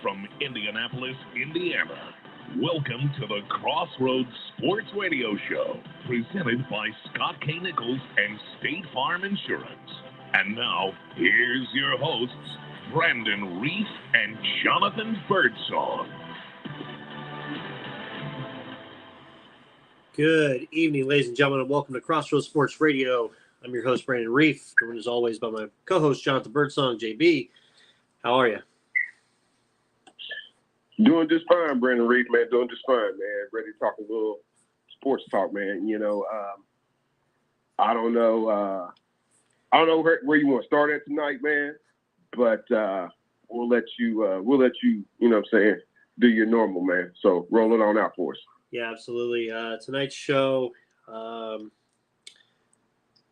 from Indianapolis, Indiana. Welcome to the Crossroads Sports Radio Show, presented by Scott K. Nichols and State Farm Insurance. And now, here's your hosts, Brandon Reef and Jonathan Birdsong. Good evening, ladies and gentlemen, and welcome to Crossroads Sports Radio. I'm your host, Brandon Reef, joined as always by my co-host, Jonathan Birdsong. JB, how are you? Doing just fine, Brandon Reef, man. Doing just fine, man. Ready to talk a little sports talk, man. You know, I don't know where you want to start at tonight, man. But we'll let you, you know what I'm saying, do your normal, man. So roll it on out for us. Yeah, absolutely. Tonight's show, we're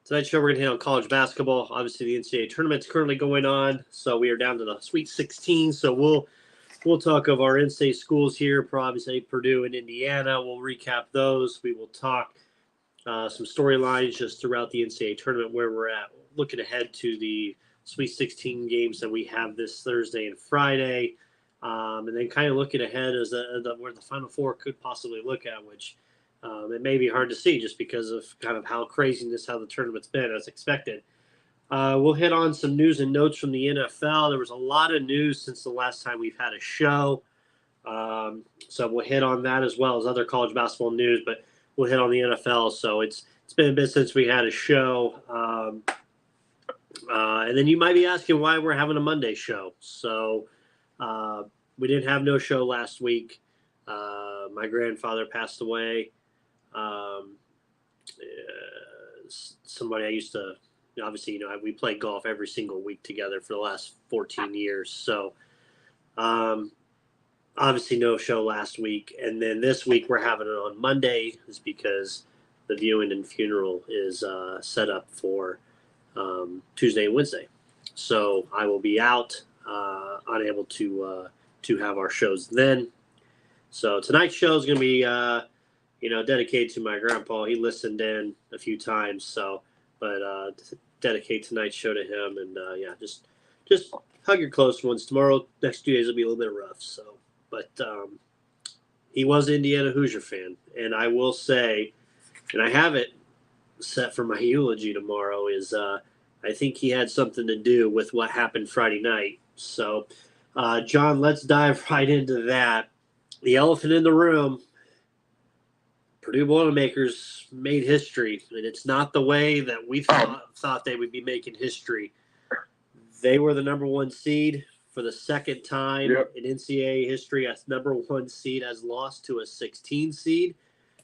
going to hit on college basketball. Obviously, the NCAA Tournament's currently going on, so we are down to the Sweet 16. So we'll talk of our in-state schools here, obviously Purdue and Indiana. We'll recap those. We will talk some storylines just throughout the NCAA Tournament where we're at. Looking ahead to the Sweet 16 games that we have this Thursday and Friday. And then kind of looking ahead as where the Final Four could possibly look at, which it may be hard to see just because of kind of how craziness, how the tournament's been as expected. We'll hit on some news and notes from the NFL. There was a lot of news since the last time we've had a show. So we'll hit on that as well as other college basketball news, but we'll hit on the NFL. So it's been a bit since we had a show. And then you might be asking why we're having a Monday show. So we didn't have no show last week. My grandfather passed away. Somebody I used to, obviously, you know, we played golf every single week together for the last 14 years. So obviously no show last week. And then this week we're having it on Monday is because the viewing and funeral is set up for Tuesday and Wednesday. So I will be out, unable to have our shows then. So tonight's show is going to be, dedicated to my grandpa. He listened in a few times, but dedicate tonight's show to him. And just hug your close ones. Tomorrow, next 2 days will be a little bit rough. So, but he was an Indiana Hoosier fan, and I will say, and I have it set for my eulogy tomorrow. Is I think he had something to do with what happened Friday night. So, John, let's dive right into that. The elephant in the room, Purdue Boilermakers made history, and it's not the way that we thought they would be making history. They were the number one seed for the second time in NCAA history. A number one seed has lost to a 16 seed,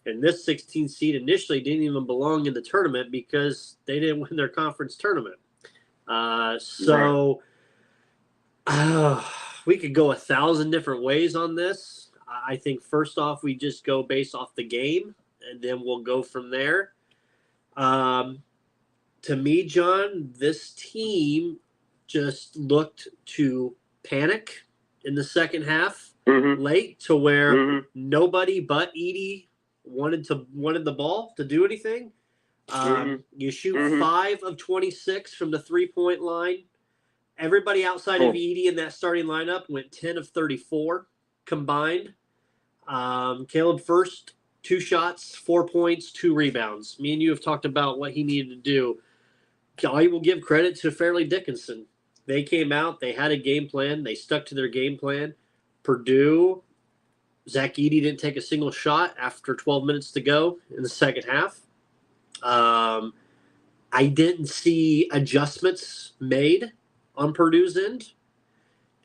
and this 16 seed initially didn't even belong in the tournament because they didn't win their conference tournament. We could go 1,000 different ways on this. I think first off, we just go based off the game, and then we'll go from there. To me, John, this team just looked to panic in the second half late to where nobody but Edey wanted the ball to do anything. You shoot 5 of 26 from the 3-point line. Everybody outside of Edey in that starting lineup went 10 of 34 combined. Caleb First, 2 shots, 4 points, 2 rebounds. Me and you have talked about what he needed to do. I will give credit to Fairleigh Dickinson. They came out, they had a game plan, they stuck to their game plan. Purdue, Zach Edey didn't take a single shot after 12 minutes to go in the second half. I didn't see adjustments made on Purdue's end,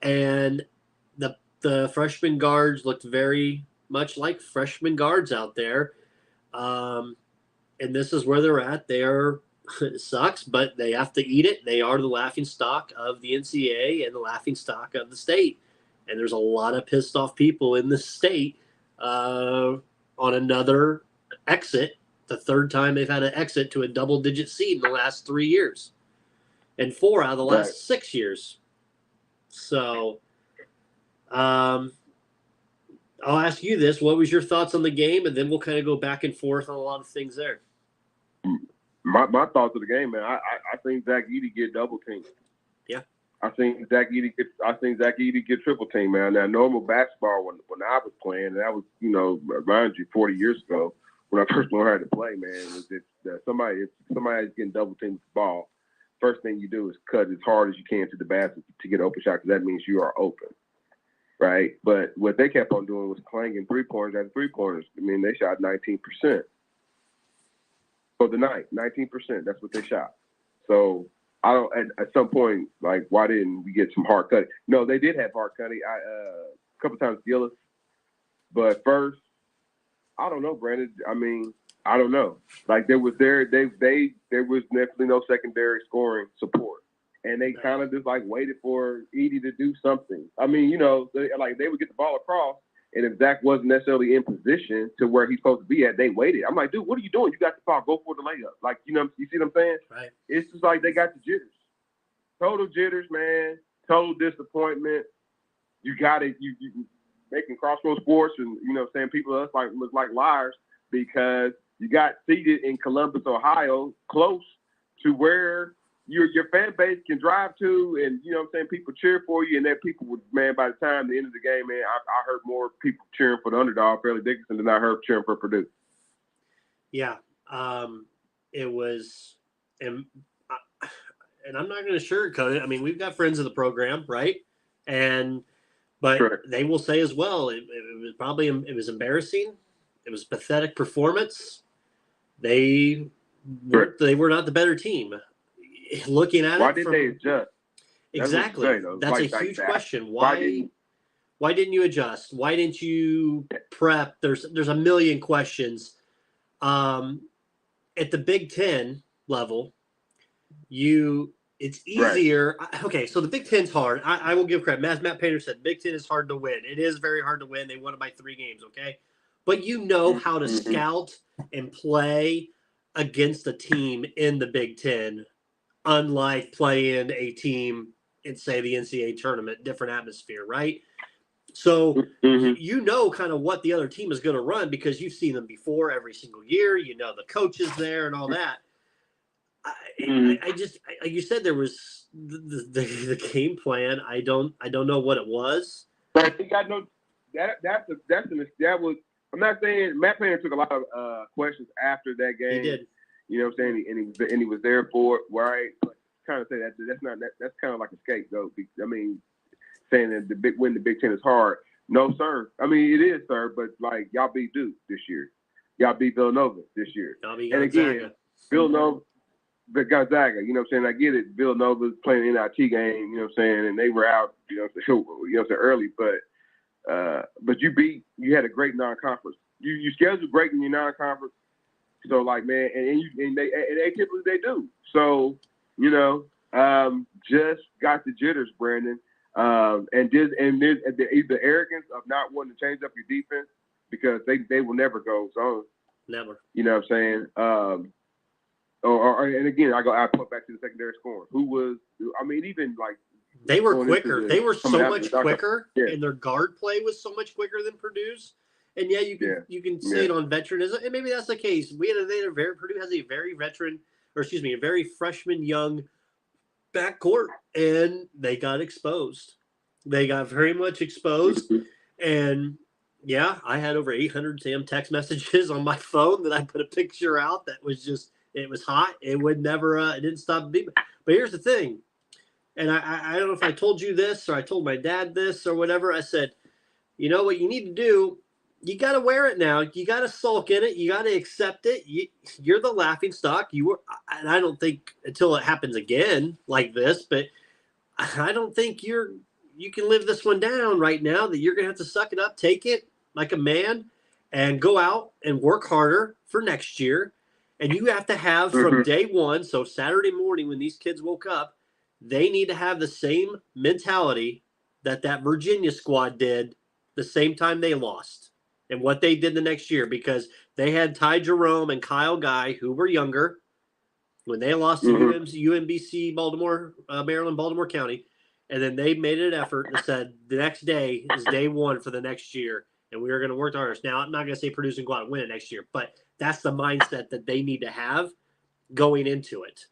and the freshman guards looked very much like freshman guards out there. And this is where they're at. It sucks, but they have to eat it. They are the laughingstock of the NCAA and the laughingstock of the state. And there's a lot of pissed off people in the state on another exit, the third time they've had an exit to a double-digit seed in the last 3 years. And 4 out of the last 6 years. So I'll ask you this. What was your thoughts on the game? And then we'll kind of go back and forth on a lot of things there. My thoughts of the game, man, I think Zach Edey get double teamed. Yeah. I think Zach Edey get triple team, man. Now, normal basketball when I was playing, and that was, mind you, 40 years ago when I first learned how to play, man, was if somebody's getting double teamed with the ball, first thing you do is cut as hard as you can to the basket to get an open shot, because that means you are open, right? But what they kept on doing was clanging three-pointers after three-pointers. I mean, they shot 19% for the night, 19%. That's what they shot. So I don't. At some point, like, why didn't we get some hard cutting? No, they did have hard cutting. A couple times Gillis, but first, I don't know, Brandon. I mean, I don't know. Like, there was definitely no secondary scoring support, and they kind of just like waited for Edey to do something. I mean, they would get the ball across, and if Zach wasn't necessarily in position to where he's supposed to be at, they waited. I'm like, dude, what are you doing? You got the ball. Go for the layup. Like, you see what I'm saying? Right. It's just like they got the jitters. Total jitters, man. Total disappointment. You got it. You making Crossroads Sports and, saying people look like liars because you got seated in Columbus, Ohio, close to where your fan base can drive to, and people cheer for you, and that people would, man, by the time the end of the game, man, I heard more people cheering for the underdog, Fairleigh Dickinson, than I heard cheering for Purdue. Yeah, it was, and I'm not going to sugarcoat it. I mean, we've got friends of the program, right? But sure. They will say as well, it was embarrassing. It was a pathetic performance. They were not the better team. Looking at why didn't they adjust? Exactly. That's a huge question. Why didn't you adjust? Why didn't you prep? There's a million questions. At the Big Ten level, it's easier. Right. Okay, so the Big Ten's hard. I will give credit. As Matt Painter said, Big Ten is hard to win. It is very hard to win. They won it by 3 games, okay? But you know how to scout and play against a team in the Big Ten, unlike playing a team in, say, the NCAA tournament, different atmosphere, right? So you know kind of what the other team is going to run because you've seen them before every single year. You know the coaches there and all that. I just, like you said, there was the game plan. I don't know what it was. But he got no. That was. I'm not saying Matt Painter took a lot of questions after that game. He did. You know what I'm saying? And he was there for it, right? But kind of say that's kind of like a scapegoat. I mean, saying that the Big Ten is hard. No, sir. I mean, it is, sir. But like y'all beat Duke this year. Y'all beat Villanova this year. And again, Villanova. But Gonzaga, you know what I'm saying? I get it. Villanova's playing an NIT game, you know what I'm saying? And they were out, early. But you had a great non-conference. You scheduled great in your non-conference. So like, man, and they typically they do. So, just got the jitters, Brandon. And there's the arrogance of not wanting to change up your defense because they will never go zone. Never. You know what I'm saying? And again, I put back to the secondary scoring. Even like they were quicker. They were so much quicker, and their guard play was so much quicker than Purdue's. And you can say it on veteranism, and maybe that's the case. Purdue has a very freshman young backcourt, and they got exposed. They got very much exposed, and I had over 800 text messages on my phone that I put a picture out that was just. It was hot. It would never. It didn't stop beeping. But here's the thing, and I don't know if I told you this or I told my dad this or whatever. I said, you know what you need to do? You got to wear it now. You got to sulk in it. You got to accept it. You're the laughing stock. And I don't think until it happens again like this, but I don't think you can live this one down right now. That you're gonna have to suck it up, take it like a man, and go out and work harder for next year. And you have to have from day one, so Saturday morning when these kids woke up, they need to have the same mentality that Virginia squad did the same time they lost and what they did the next year because they had Ty Jerome and Kyle Guy, who were younger, when they lost to UMBC, Maryland, Baltimore County. And then they made an effort and said the next day is day one for the next year. And we are going to work hard. Now, I'm not going to say Purdue's going to go out and win it next year, but that's the mindset that they need to have going into it.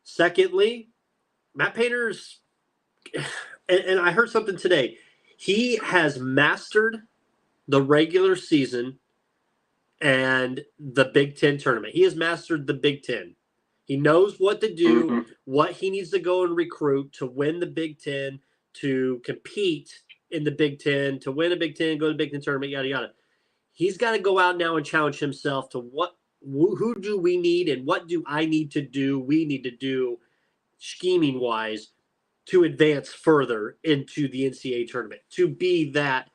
Secondly, Matt Painter's and I heard something today. He has mastered the regular season and the Big Ten tournament. He has mastered the Big Ten. He knows what to do, what he needs to go and recruit to win the Big Ten, to compete in the Big Ten, to win a Big Ten, go to the Big Ten tournament, yada, yada. He's got to go out now and challenge himself to who do we need and what do I need to do, we need to do scheming-wise to advance further into the NCAA tournament, to be that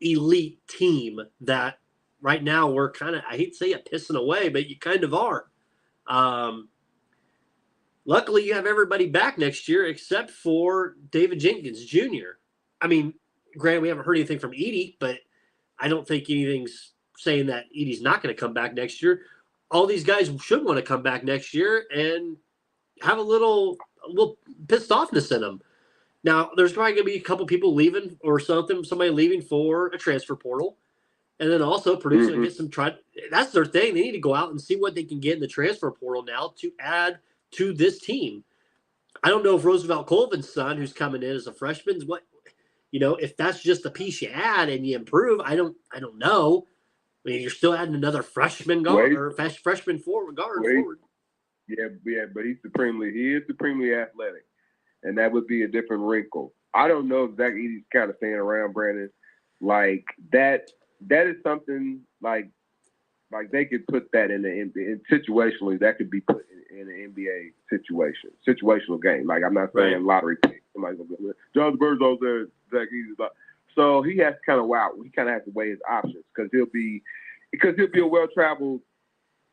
elite team that right now we're kind of, I hate to say it, pissing away, but you kind of are. Luckily, you have everybody back next year except for David Jenkins Jr. I mean, granted, we haven't heard anything from Edie, but I don't think anything's saying that Edie's not going to come back next year. All these guys should want to come back next year and have a little pissed offness in them. Now, there's probably going to be a couple people leaving or somebody leaving for a transfer portal. And then also Purdue's going to get some try. That's their thing. They need to go out and see what they can get in the transfer portal now to add to this team. I don't know if Roosevelt Colvin's son, who's coming in as a freshman, if that's just a piece you add and you improve. I don't know. I mean, you're still adding another freshman guard or freshman forward. Yeah, but he is supremely athletic, and that would be a different wrinkle. I don't know if Zach Edey's kind of staying around, Brandon. Like that is something like they could put that in situationally that could be put in an NBA situational game. Like I'm not saying lottery pick. Somebody's gonna be John Burzo's there, Zach Edey's. So he has to kind of He kind of has to weigh his options because he'll be a well-traveled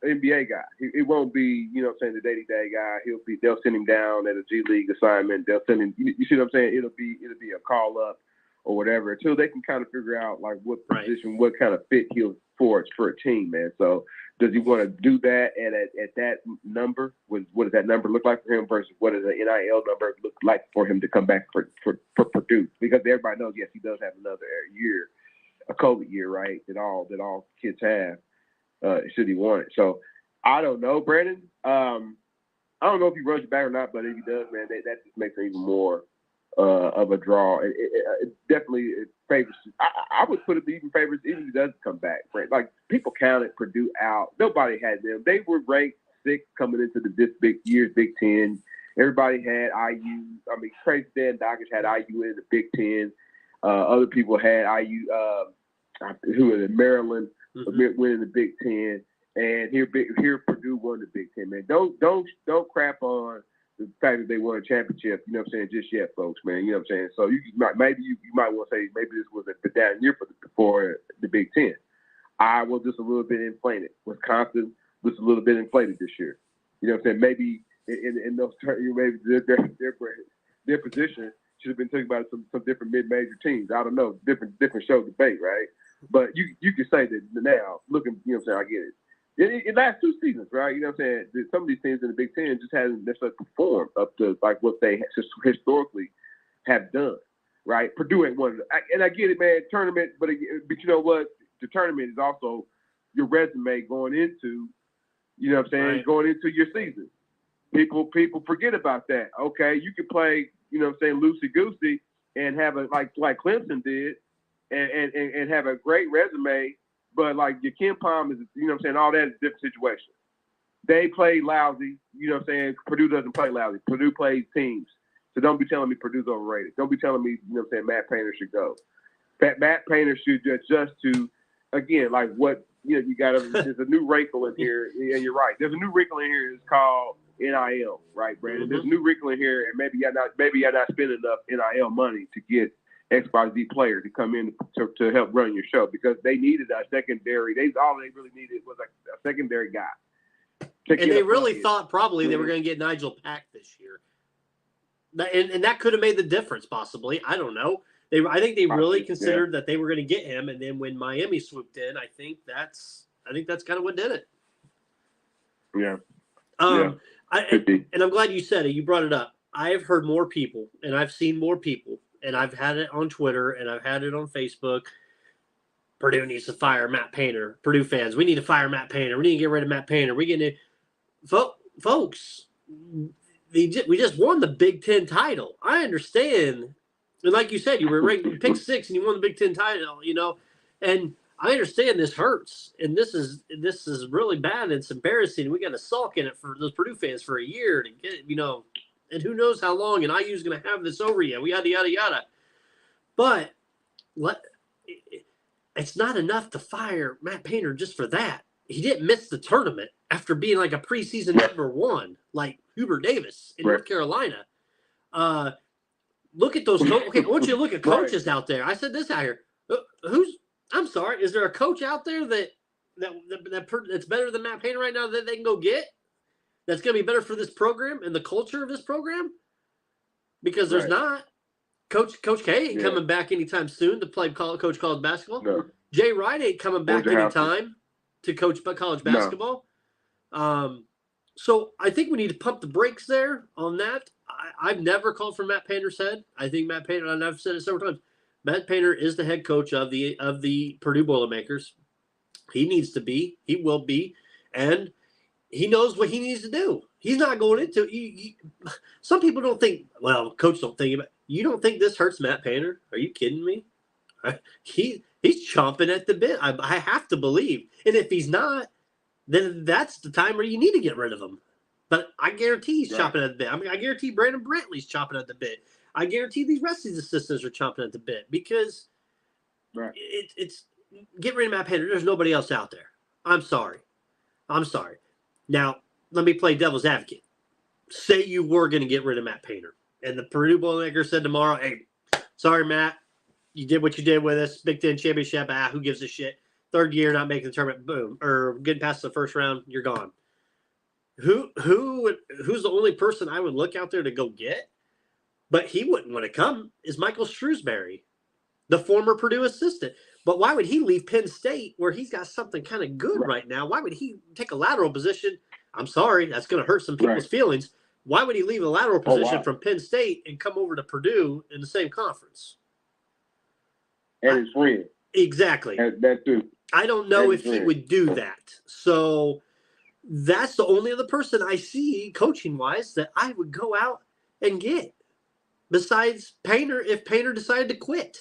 NBA guy. It won't be, the day-to-day guy. They'll send him down at a G League assignment. They'll send him. You see what I'm saying? It'll be a call up or whatever until they can kind of figure out like what position, what kind of fit he'll for a team, man. So does he want to do that at that number? What does that number look like for him versus what does the NIL number look like for him to come back for Purdue? Because everybody knows, yes, he does have another year, a COVID year, right? That all kids have. Should he want it? So I don't know, Brandon. I don't know if he runs it back or not, but if he does, man, that just makes it even more of a draw. It definitely favors. I would put it even favors even if he doesn't come back. Right? Like people counted Purdue out. Nobody had them. They were ranked 6th coming into this Big Ten. Everybody had IU. I mean, Tracy Dan Dockage had IU in the Big Ten. Other people had IU. Who was in Maryland? Winning the Big Ten, and here Purdue won the Big Ten. Man, don't crap on the fact that they won a championship. You know what I'm saying? Just yet, folks, man. You know what I'm saying? So you might want to say maybe this was a down year for the Big Ten. Iowa just a little bit inflated. Wisconsin was a little bit inflated this year. You know what I'm saying? Maybe in those terms, maybe their position should have been taken by some different mid-major teams. I don't know, different show debate, right? But you can say that now, looking, you know what I'm saying, I get it. It lasts 2 seasons, right? You know what I'm saying? Some of these teams in the Big Ten just hasn't necessarily performed up to like what they historically have done, right? Purdue ain't one of them. And I get it, man, tournament, but you know what? The tournament is also your resume going into, you know what I'm saying, going into your season. People forget about that. Okay, you can play, you know what I'm saying, loosey-goosey and have a like Clemson did, and have a great resume, but like your Ken Palm is, you know what I'm saying, all that is a different situation. They play lousy, you know what I'm saying. Purdue doesn't play lousy. Purdue plays teams. So don't be telling me Purdue's overrated. Don't be telling me, you know what I'm saying, Matt Painter should go. Matt Painter should adjust to, again, like what, you know, you got there's a new wrinkle in here, and you're right. There's a new wrinkle in here. It's called NIL, right, Brandon? There's a new wrinkle in here, and maybe you're not spending enough NIL money to get XYZ player to come in to help run your show because they needed a secondary. All they really needed was a secondary guy. And they really thought probably they were going to get Nigel Pack this year. And that could have made the difference possibly. I don't know. I think they really considered that they were going to get him. And then when Miami swooped in, I think that's kind of what did it. Yeah. And I'm glad you said it. You brought it up. I've heard more people and I've seen more people. And I've had it on Twitter and I've had it on Facebook. Purdue needs to fire Matt Painter. Purdue fans, we need to fire Matt Painter. We need to get rid of Matt Painter. Folks, we just won the Big Ten title. I understand. And like you said, you were ranked pick 6 and you won the Big Ten title, and I understand this hurts and this is really bad and it's embarrassing. We got to sulk in it for those Purdue fans for a year to get, and who knows how long, and IU's going to have this over yet. We yada, yada, yada. But it's not enough to fire Matt Painter just for that. He didn't miss the tournament after being like a preseason number 1, like Hubert Davis in North Carolina. Look at those coaches. Okay, I want you to look at coaches out there. I said this out here. I'm sorry, is there a coach out there that's better than Matt Painter right now that they can go get? That's going to be better for this program and the culture of this program? Because there's not. Coach K ain't coming back anytime soon to play coach college basketball. No. Jay Wright ain't coming back anytime to coach college basketball. No. So I think we need to pump the brakes there on that. I've never called for Matt Painter's head. I think Matt Painter, and I've said it several times, Matt Painter is the head coach of the Purdue Boilermakers. He needs to be. He will be. And he knows what he needs to do. He's not going into some people don't think, well, coach don't think about it. You don't think this hurts Matt Painter? Are you kidding me? He's chomping at the bit. I have to believe. And if he's not, then that's the time where you need to get rid of him. But I guarantee he's chopping at the bit. I mean, I guarantee Brandon Brantley's chopping at the bit. I guarantee these rest of these assistants are chomping at the bit because it's get rid of Matt Painter. There's nobody else out there. I'm sorry. Now, let me play devil's advocate. Say you were going to get rid of Matt Painter. And the Purdue Boilermakers said tomorrow, hey, sorry, Matt. You did what you did with us. Big Ten championship. Who gives a shit? Third year, not making the tournament. Boom. Or getting past the first round, you're gone. Who's the only person I would look out there to go get? But he wouldn't want to come is Michael Shrewsbury, the former Purdue assistant. But why would he leave Penn State where he's got something kind of good right now? Why would he take a lateral position? I'm sorry, that's going to hurt some people's feelings. Why would he leave a lateral position from Penn State and come over to Purdue in the same conference? And his friend. Exactly. That too. I don't know if he would do that. So that's the only other person I see coaching-wise that I would go out and get. Besides Painter, if Painter decided to quit.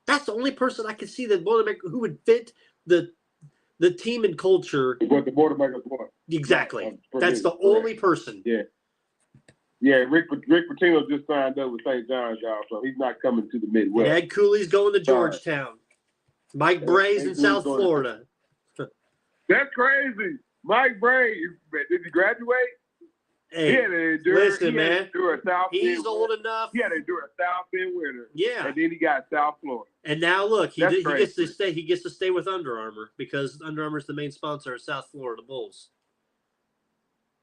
That's the only person I could see that who would fit the team and culture. What the Boilermakers want. Exactly. That's the only person. Yeah. Yeah, Rick Pitino just signed up with St. John's, y'all, so he's not coming to the Midwest. Ed Cooley's going to Georgetown. Mike Bray's in South Florida. That's crazy. Mike Bray, did he graduate? Hey, listen, man. He's old enough. He had to endure a South Bend winter. Yeah. And then he got South Florida. And now look, he gets to stay. He gets to stay with Under Armour because Under Armour is the main sponsor of South Florida Bulls.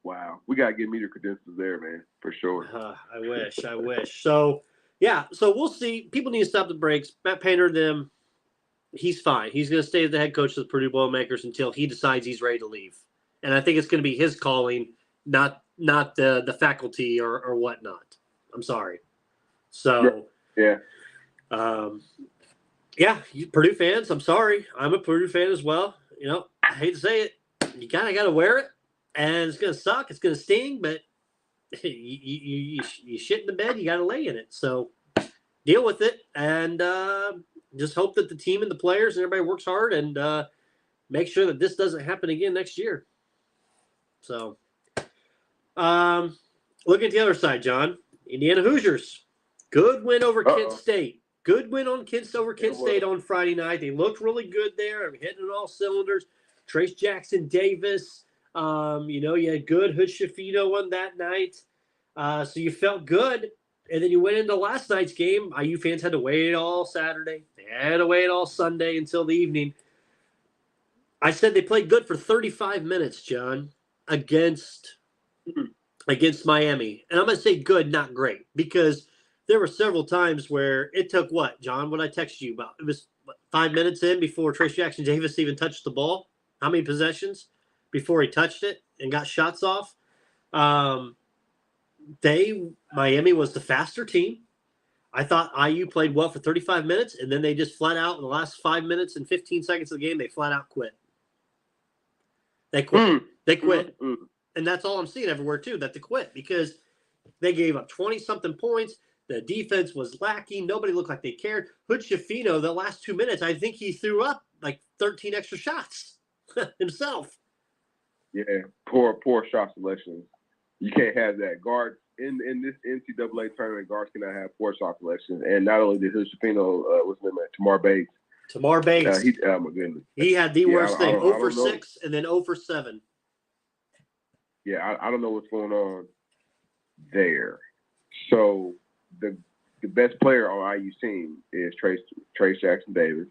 Wow, we gotta get media credentials there, man, for sure. I wish. So yeah, so we'll see. People need to stop the brakes. Matt Painter, he's fine. He's going to stay as the head coach of the Purdue Boilermakers until he decides he's ready to leave. And I think it's going to be his calling, not the faculty or whatnot. I'm sorry. So yeah. Purdue fans, I'm sorry. I'm a Purdue fan as well. I hate to say it. You kind of got to wear it. And it's going to suck. It's going to sting, but you shit in the bed, you got to lay in it. So deal with it and just hope that the team and the players and everybody works hard and make sure that this doesn't happen again next year. So look at the other side, John. Indiana Hoosiers. Good win over Kent State. Good win over Kent State on Friday night. They looked really good there. Hitting on all cylinders. Trace Jackson Davis. You had good Hood Shafino on that night. So you felt good. And then you went into last night's game. IU fans had to wait all Saturday. They had to wait all Sunday until the evening. I said they played good for 35 minutes, John, against Miami. And I'm going to say good, not great, because there were several times where it took what, John? What I texted you about? It was 5 minutes in before Trace Jackson Davis even touched the ball. How many possessions before he touched it and got shots off? Miami was the faster team. I thought IU played well for 35 minutes, and then they just flat out in the last 5 minutes and 15 seconds of the game, they flat out quit. They quit. They quit. And that's all I'm seeing everywhere, too, that they quit. Because They gave up 20-something points. The defense was lacking. Nobody looked like they cared. Hood Schifino, the last 2 minutes, I think he threw up like 13 extra shots himself. Yeah, poor shot selection. You can't have that. Guards in this NCAA tournament, guards cannot have poor shot selection. And not only did Hood Schifino, what's his name, Tamar Bates. Tamar Bates. Oh my goodness. He had the worst thing. 0 for 6 and then 0 for 7. Yeah, I don't know what's going on there. So the best player on IU's team is Trace Jackson Davis.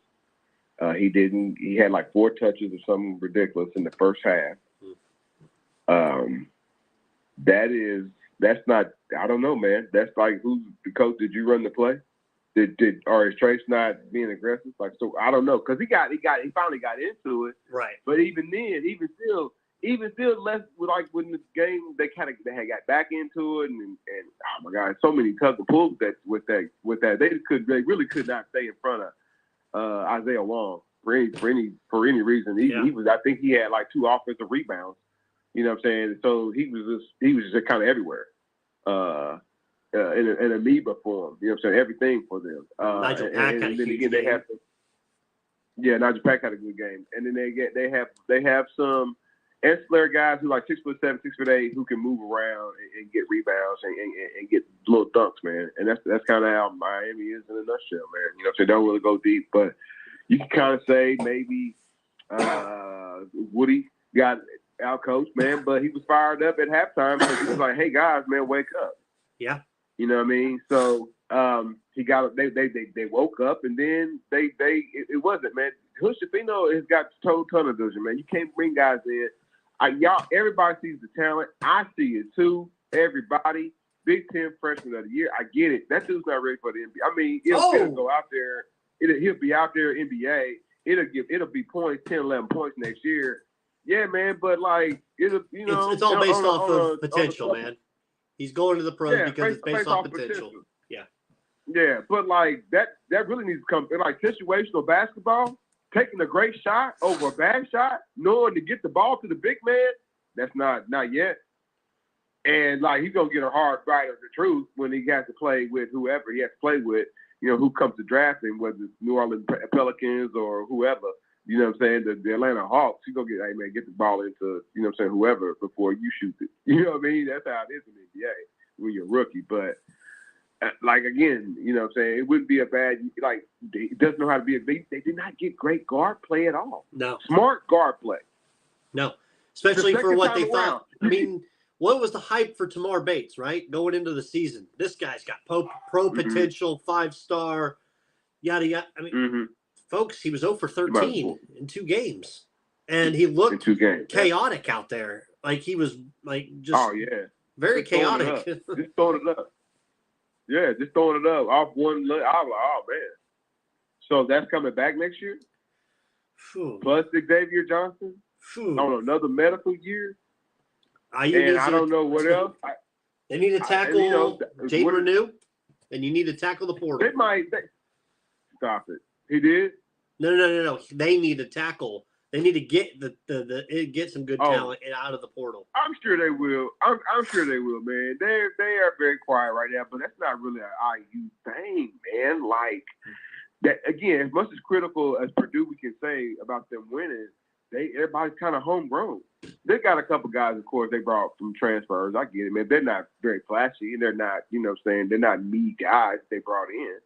He had like 4 touches or something ridiculous in the first half. That's not, I don't know, man. That's like, who's the coach? Did you run the play? Or is Trace not being aggressive? Like, so I don't know. Cause he finally got into it. Right. But even then, even still less with like when the game, they had got back into it and oh my God, so many tug and pulls with that. They really could not stay in front of Isaiah Wong for any reason. He was, I think he had like 2 offensive rebounds. You know what I'm saying? So he was just kind of everywhere. In an amoeba form. You know what I'm saying? Everything for them. Nigel Pack had a huge game. Nigel Pack had a good game. And then they have some ancillary guys who like 6'7", 6'8", who can move around and get rebounds and get little dunks, man. And that's kind of how Miami is in a nutshell, man. You know what I'm saying? They don't really go deep, but you can kind of say maybe Woody got out-coached, man, but he was fired up at halftime because he was like, "Hey guys, man, wake up." Yeah. You know what I mean? So they woke up and then it wasn't, man. Hood Schifino has got total tunnel vision, man. You can't bring guys in. Everybody sees the talent. I see it too. Everybody. Big Ten Freshman of the Year. I get it. That dude's not ready for the NBA. I mean, he'll go out there. He'll be out there NBA. It'll be points, 10, 11 points next year. Yeah, man. But like it's all based off of potential, man. He's going to the pros because it's based off potential. Yeah. Yeah, but like that really needs to come like situational basketball. Taking a great shot over a bad shot, knowing to get the ball to the big man, that's not yet. And like he's gonna get a hard bite of the truth when he has to play with whoever he has to play with, who comes to draft him, whether it's New Orleans Pelicans or whoever, you know what I'm saying, the Atlanta Hawks, he's gonna get the ball into, you know what I'm saying, whoever before you shoot it. You know what I mean? That's how it is in the NBA when you're a rookie. But like again, you know what I'm saying, it wouldn't be a bad, like he doesn't know how to be they did not get great guard play at all. No. Smart guard play. No. Especially for what they thought. I mean, what was the hype for Tamar Bates, right? Going into the season. This guy's got pro potential, 5-star, yada yada. I mean, folks, he was 0 for 13 in 2 games. And he looked chaotic out there. Like he was like just very chaotic. Just throwing it up. Yeah, just throwing it up off one look. I was like, oh man. So that's coming back next year? Plus Xavier Johnson on another medical year. I don't know what else. They need to tackle Jaden Renew, and you need to tackle the portal. Stop it. He did? No. They need to tackle. They need to get get some good talent out of the portal. I'm sure they will. I'm sure they will, man. They are very quiet right now, but that's not really an IU thing, man. Like that again. As much as critical as Purdue we can say about them winning, everybody's kind of homegrown. They got a couple guys, of course, they brought from transfers. I get it, man. They're not very flashy, and they're not, you know what I'm saying, they're not me guys they brought in.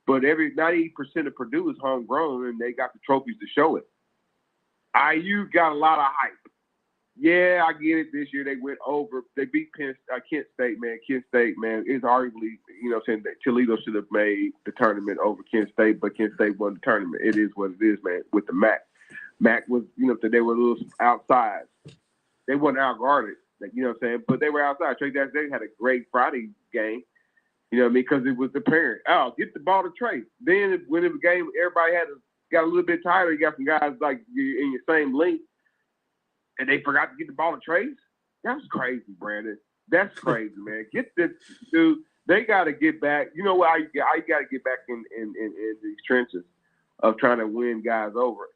But 90% of Purdue is homegrown, and they got the trophies to show it. IU got a lot of hype. Yeah, I get it. This year they went over. They beat Kent State, man. Kent State, man, is arguably, you know what I'm saying, that Toledo should have made the tournament over Kent State, but Kent State won the tournament. It is what it is, man, with the MAC. MAC was, you know, they were a little outside. They weren't out-guarded, you know what I'm saying, but they were outside. Trey Jackson had a great Friday game, you know what I mean, because it was apparent. Oh, get the ball to Trey. Then when it was game, everybody got a little bit tired. You got some guys like in your same length, and they forgot to get the ball to Trey. That's crazy, Brandon. That's crazy, man. Get this dude. They got to get back. You know what? I got to get back in these trenches of trying to win guys over.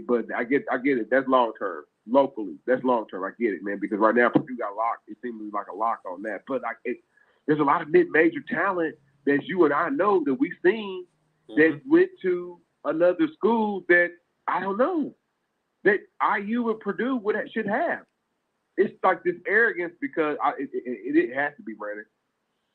But I get it. That's long term. Locally, that's long term. I get it, man. Because right now Purdue got locked. It seems like a lock on that. But there's a lot of mid-major talent that you and I know that we've seen that went to another school that I don't know that IU and Purdue should have. It's like this arrogance because it has to be, Brandon,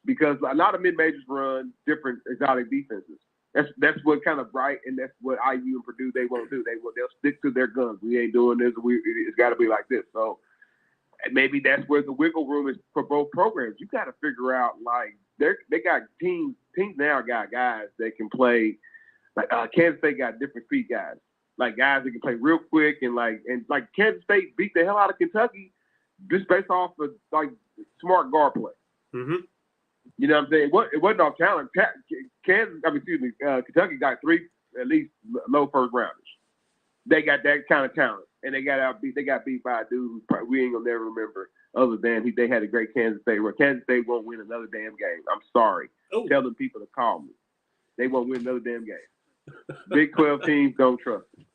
because a lot of mid-majors run different exotic defenses. That's what kind of right, and that's what IU and Purdue they won't do. They'll stick to their guns. We ain't doing this. It's got to be like this. So maybe that's where the wiggle room is for both programs. You got to figure out like they got teams now got guys that can play. Like Kansas State got different speed guys, like guys that can play real quick and like Kansas State beat the hell out of Kentucky just based off of like smart guard play. Mm-hmm. You know what I'm saying? It wasn't off talent. Kentucky got 3 at least low first rounders. They got that kind of talent, and they got beat by a dude who we ain't gonna never remember. Other than they had a great Kansas State. Well, Kansas State won't win another damn game. I'm sorry. Tell them people to call me. They won't win another damn game. Big 12 teams don't trust them.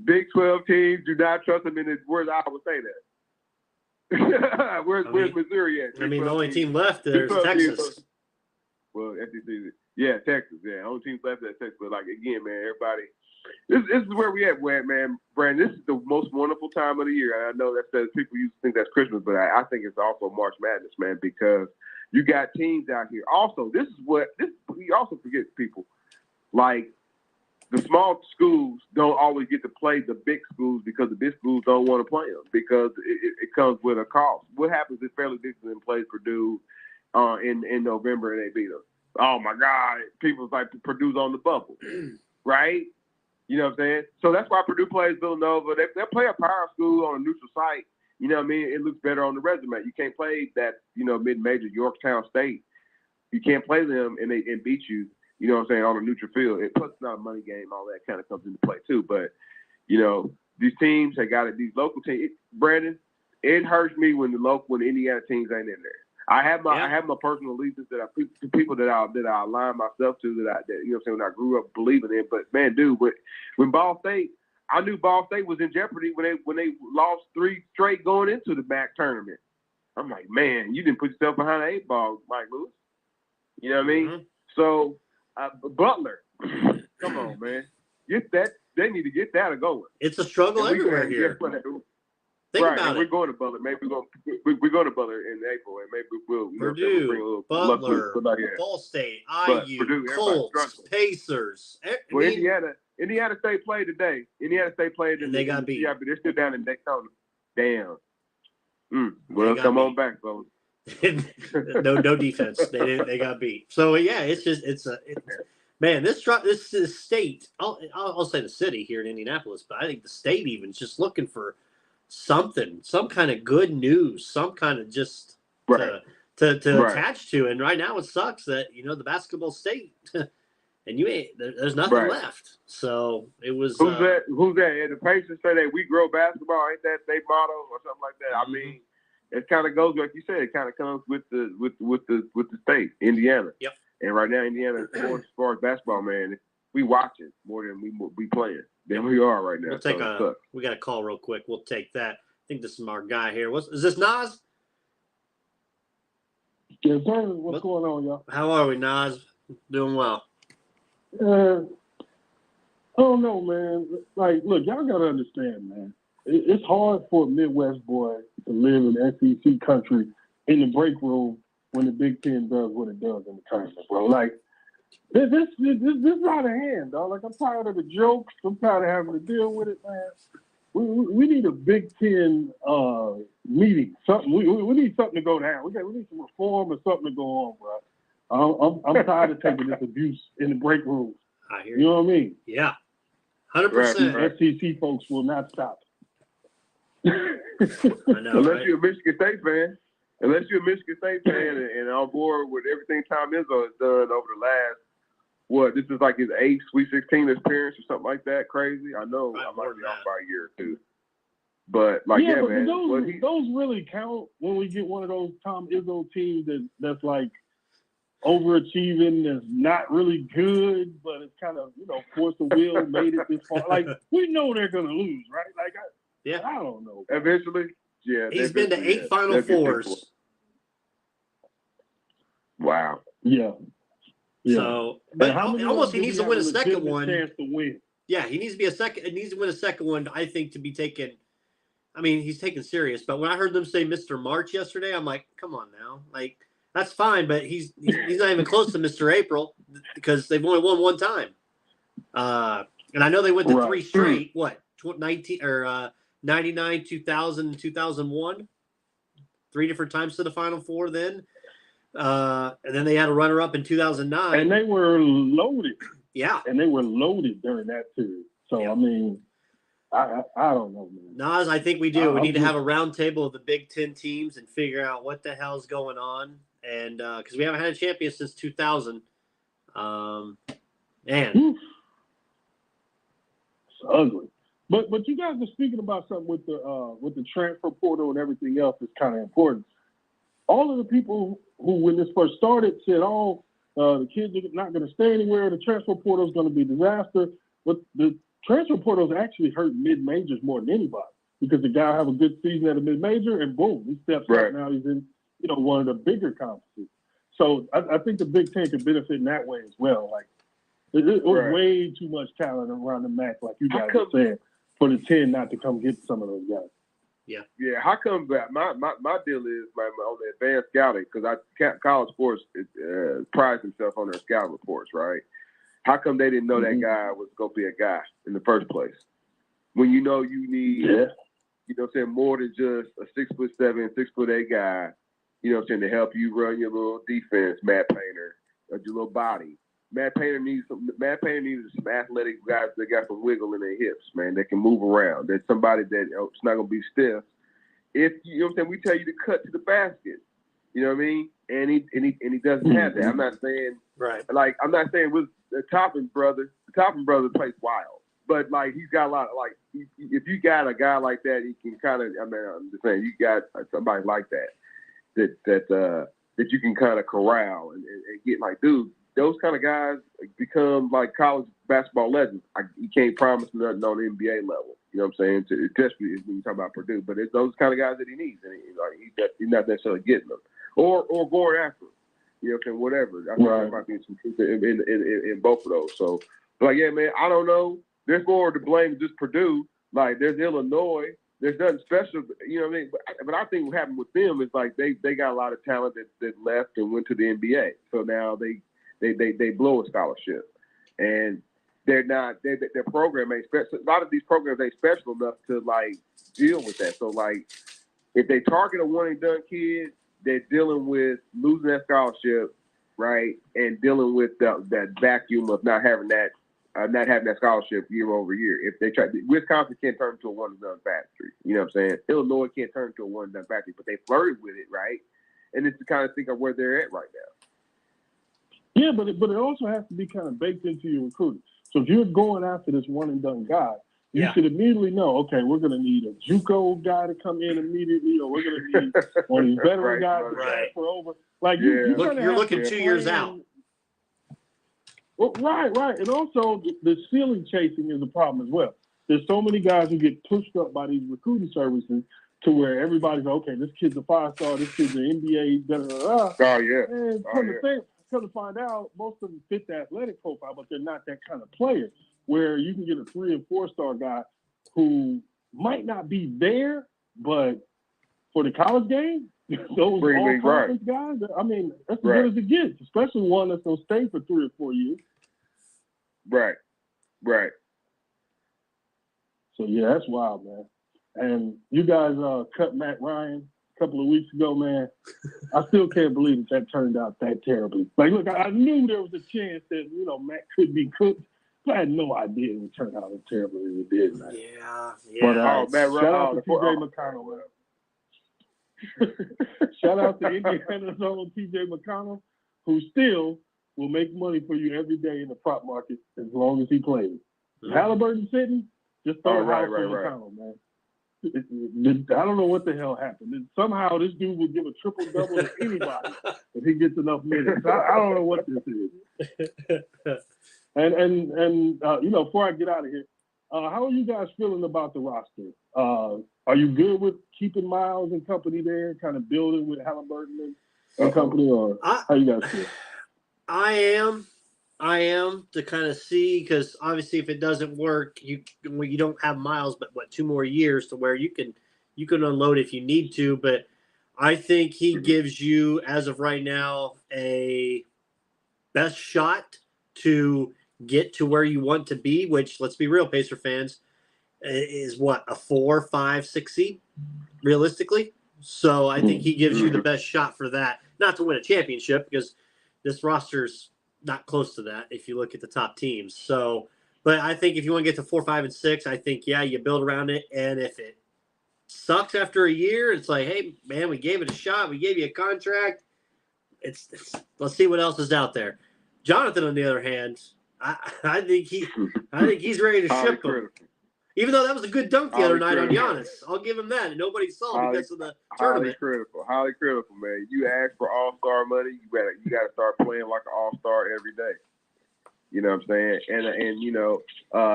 Big 12 teams do not trust them. Where's Iowa say that? Where's Missouri at? The only team left is Texas. Well, SEC. Yeah, Texas. Yeah, only team left is Texas. But like again, man, everybody. This is where we at, man. Brandon, this is the most wonderful time of the year. And I know that says people used to think that's Christmas, but I think it's also March Madness, man, because you got teams out here. Also, we also forget people. Like the small schools don't always get to play the big schools because the big schools don't want to play them because it comes with a cost. What happens if Fairleigh Dickinson plays Purdue in November and they beat them? Oh my God! People's like Purdue's on the bubble, right? You know what I'm saying? So that's why Purdue plays Villanova. They play a power school on a neutral site. You know what I mean? It looks better on the resume. You can't play that, mid-major Yorktown State. You can't play them and beat you, you know what I'm saying, on a neutral field. Plus, it's not a money game. All that kind of comes into play, too. But, these teams, these local teams. Brandon, it hurts me when the Indiana teams ain't in there. I have my personal allegiance to people that I align myself to that you know what I'm saying, when I grew up believing in. But man, dude, when Ball State, I knew Ball State was in jeopardy when they lost 3 straight going into the MAC tournament. I'm like, man, you didn't put yourself behind the 8 ball, Mike Lewis. You know what I mean? Mm-hmm. So Butler, come on, man, get that. They need to get that going. It's a struggle everywhere here. Think about it. We're going to Butler. Maybe we're going to Butler in April, and maybe we'll Purdue, bring a little Butler, Ball State, IU, Purdue, Colts, Pacers. Indiana State played today. And they got beat. Yeah, but they're still down in Daytona. Damn. Well, come on back, folks. no defense. They got beat. So yeah, man, this state. I'll say the city here in Indianapolis, but I think the state even is just looking for something, some kind of good news, some kind of just to attach to. And right now it sucks that the basketball state and there's nothing left. So it was who's that? And the Pacers say that we grow basketball, ain't that their motto or something like that? Mm-hmm. I mean, it kind of goes like you said. It kind of comes with the state, Indiana. Yep. And right now, Indiana, as far as basketball, man, we watching more than we playing than we are right now. We got a call real quick. We'll take that. I think this is our guy here. Is this Nas? Yes, sir. What's going on, y'all? How are we, Nas? Doing well. I don't know, man. Like, look, y'all got to understand, man. It's hard for a Midwest boy to live in SEC country in the break room when the Big Ten does what it does in the tournament, bro. Like, this is out of hand, dog. Like, I'm tired of the jokes. I'm tired of having to deal with it, man. We need a Big Ten meeting. Something. We need something to go down. We need some reform or something to go on, bro. I'm tired of taking this abuse in the break room. I hear you. You know what I mean? Yeah. 100%. Right. SEC folks will not stop. I know, Unless you're a Michigan State fan. And on board with everything Tom Izzo has done over the last, this is like his 8th Sweet 16 appearance or something like that. Crazy. I know I might be off by a year or two. But, man. Those really count when we get one of those Tom Izzo teams that's like overachieving, that's not really good, but it's kind of, forced the wheel, made it this far. Like, we know they're going to lose, right? Like, I don't know. Eventually. Yeah, he's been to 8 Final Fours. Wow. Yeah. So, but And how many almost he did needs to have win a a second legitimate one. chance to win? Yeah, he needs to be a second. It needs to win a second one, I think, to be taken. I mean, he's taken serious. But when I heard them say Mr. March yesterday, I'm like, come on now, like that's fine, but he's not even close to Mr. April because they've only won one time. And I know they went to Right. 3 straight. What 19 or 99, 2000, 2001, 3 different times to the Final Four. Then, and then they had a runner-up in 2009, And they were loaded. Yeah, And they were loaded during that period. So Yeah. I mean, I don't know, man. Nas, I think we do. We I'm need to just- have a round table of the Big Ten teams and figure out what the hell's going on. And because we haven't had a champion since 2000. Man. Oof. It's ugly. But you guys are speaking about something with the transfer portal and everything else that's kind of important. All of the people who, when this first started, said, the kids are not going to stay anywhere. The transfer portal is going to be a disaster. But the transfer portal has actually hurt mid-majors more than anybody because the guy have a good season at a mid-major and boom, he steps Right. up. Now he's in, one of the bigger conferences. So I think the Big Ten could benefit in that way as well. Like it was Right. way too much talent around the MAC, like you How guys come- were saying, for the 10 not to come get some of those guys. Yeah, how come that? My deal is on the advanced scouting because college sports prides themselves on their scouting reports, right? How come they didn't know that guy was going to be a guy in the first place? When you know you need, more than just a 6'7", 6'8" guy, to help you run your little defense, Matt Painter, or your little body. Matt Painter needs some athletic guys that got some wiggle in their hips, man. That can move around. That's somebody that it's not gonna be stiff. If we tell you to cut to the basket, you know what I mean? And he doesn't have that. I'm not saying with the Toppin brother. The Toppin brother plays wild, but he's got a lot of if you got a guy like that, he can kind of. I'm just saying you got somebody like that you can kind of corral and get dude. Those kind of guys become college basketball legends. You can't promise nothing on the NBA level. You know what I'm saying? Especially when you talk about Purdue. But it's those kind of guys that he needs, and he's not necessarily getting them or going after them. You know what I'm saying? Whatever. I think there might be some truth in both of those. So, yeah, man, I don't know. There's more to blame than just Purdue. There's Illinois. There's nothing special. You know what I mean? But I think what happened with them is they got a lot of talent that left and went to the NBA. So now they blow a scholarship, and their program ain't special. A lot of these programs ain't special enough to deal with that. So if they target a one and done kid, they're dealing with losing that scholarship, right, and dealing with that vacuum of not having that scholarship year over year. If they try, Wisconsin can't turn into a one and done factory. You know what I'm saying? Illinois can't turn into a one and done factory, but they flirted with it, right? And it's the kind of thing of where they're at right now. Yeah, but it also has to be kind of baked into your recruiting. So if you're going after this one and done guy, you should immediately know, okay, we're going to need a JUCO guy to come in immediately, or we're going to need one of these veteran guys to transfer over. You're looking 2 years out. Well, right. And also the ceiling chasing is a problem as well. There's so many guys who get pushed up by these recruiting services to where everybody's like, okay, this kid's a 5-star, this kid's an NBA, da-da-da-da. Oh, yeah. And come to find out, most of them fit the athletic profile, but they're not that kind of player where you can get a 3- and 4-star guy who might not be there, but for the college game, those all-conference guys, I mean, that's as good as it gets, especially one that's going to stay for 3 or 4 years. Right. So, yeah, that's wild, man. And you guys cut Matt Ryan a couple of weeks ago, man. I still can't believe that turned out that terribly. Look, I knew there was a chance that, Matt could be cooked, but I had no idea it would turn out as terribly as it did, man. Yeah. But Matt shout out Ryan, to TJ McConnell, man. Shout out to Indiana's own TJ McConnell, who still will make money for you every day in the prop market as long as he plays. Halliburton sitting, just throw the house on McConnell, man. I don't know what the hell happened. Somehow this dude will give a triple-double to anybody if he gets enough minutes. I don't know what this is. And before I get out of here, how are you guys feeling about the roster? Are you good with keeping Miles and company there, kind of building with Halliburton and company, or how you guys feel? I am to kind of see, because obviously if it doesn't work, you don't have Miles, but 2 more years to where you can unload if you need to. But I think he gives you, as of right now, a best shot to get to where you want to be, which, let's be real, Pacer fans, is what, a 4, 5, 6 seed, realistically. So I think he gives you the best shot for that. Not to win a championship, because this roster's not close to that if you look at the top teams. So, but I think if you want to get to 4, 5, and 6, I think, yeah, you build around it. And if it sucks after a year, it's like, hey, man, we gave it a shot. We gave you a contract. It's let's see what else is out there. Jonathan, on the other hand, I think he's ready to ship him. Even though that was a good dunk the other night on Giannis. I'll give him that. And nobody saw because of the tournament. Highly critical, man. You ask for all-star money, you got to start playing like an all-star every day. You know what I'm saying? And you know,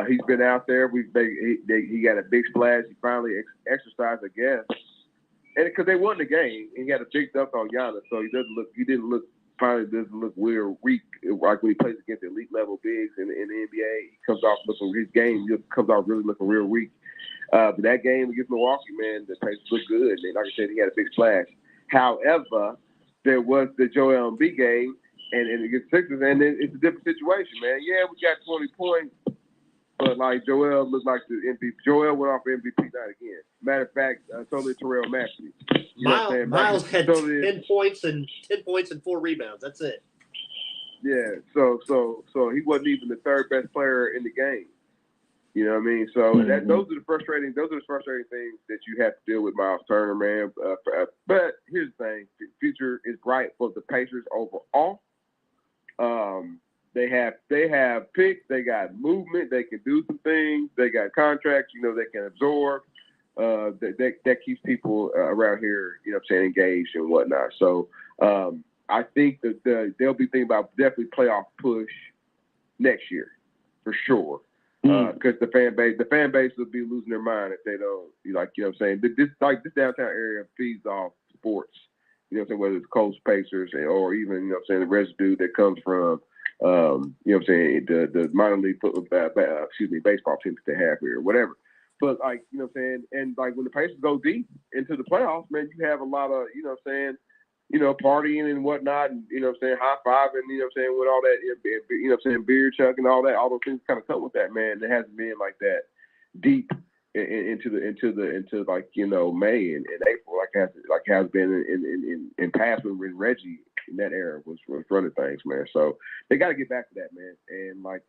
he's been out there. He got a big splash. He finally exercised, I guess. And because they won the game, and he had a big dunk on Giannis, so he didn't look weird, weak, like when he plays against elite level bigs in the NBA. He comes off really looking real weak. But that game against Milwaukee, man, the Pacers looked good. And like I said, he had a big splash. However, there was the Joel Embiid game, and against Sixers, and it's a different situation, man. Yeah, we got 20 points, but like Joel looked like the MVP. Joel went off MVP night again. Matter of fact, so did Terrell Maxey. Miles had 10 points and 4 rebounds. That's it. Yeah, so he wasn't even the third best player in the game. You know what I mean? So those are the frustrating things that you have to deal with, Miles Turner, man. But here's the thing: the future is bright for the Pacers overall. They have picks, they got movement, they can do some things, they got contracts, you know, they can absorb. That keeps people around here, you know what I'm saying, engaged and whatnot. So I think that they'll be thinking about definitely playoff push next year for sure. Because the fan base will be losing their mind if they don't, you know what I'm saying. This downtown area feeds off sports, you know what I'm saying, whether it's Colts, Pacers, or even, you know what I'm saying, the residue that comes from, you know what I'm saying, the minor league baseball teams that they have here, or whatever. But, like, you know what I'm saying, and, like, when the Pacers go deep into the playoffs, man, you have a lot of, you know what I'm saying, you know, partying and whatnot, and, you know what I'm saying, high-fiving, you know what I'm saying, with all that, you know what I'm saying, beer chucking, all that, all those things kind of come with that, man. It hasn't been like that deep into like, you know, May and April, like has been in past when Reggie in that era was running things, man. So they got to get back to that, man. And, like,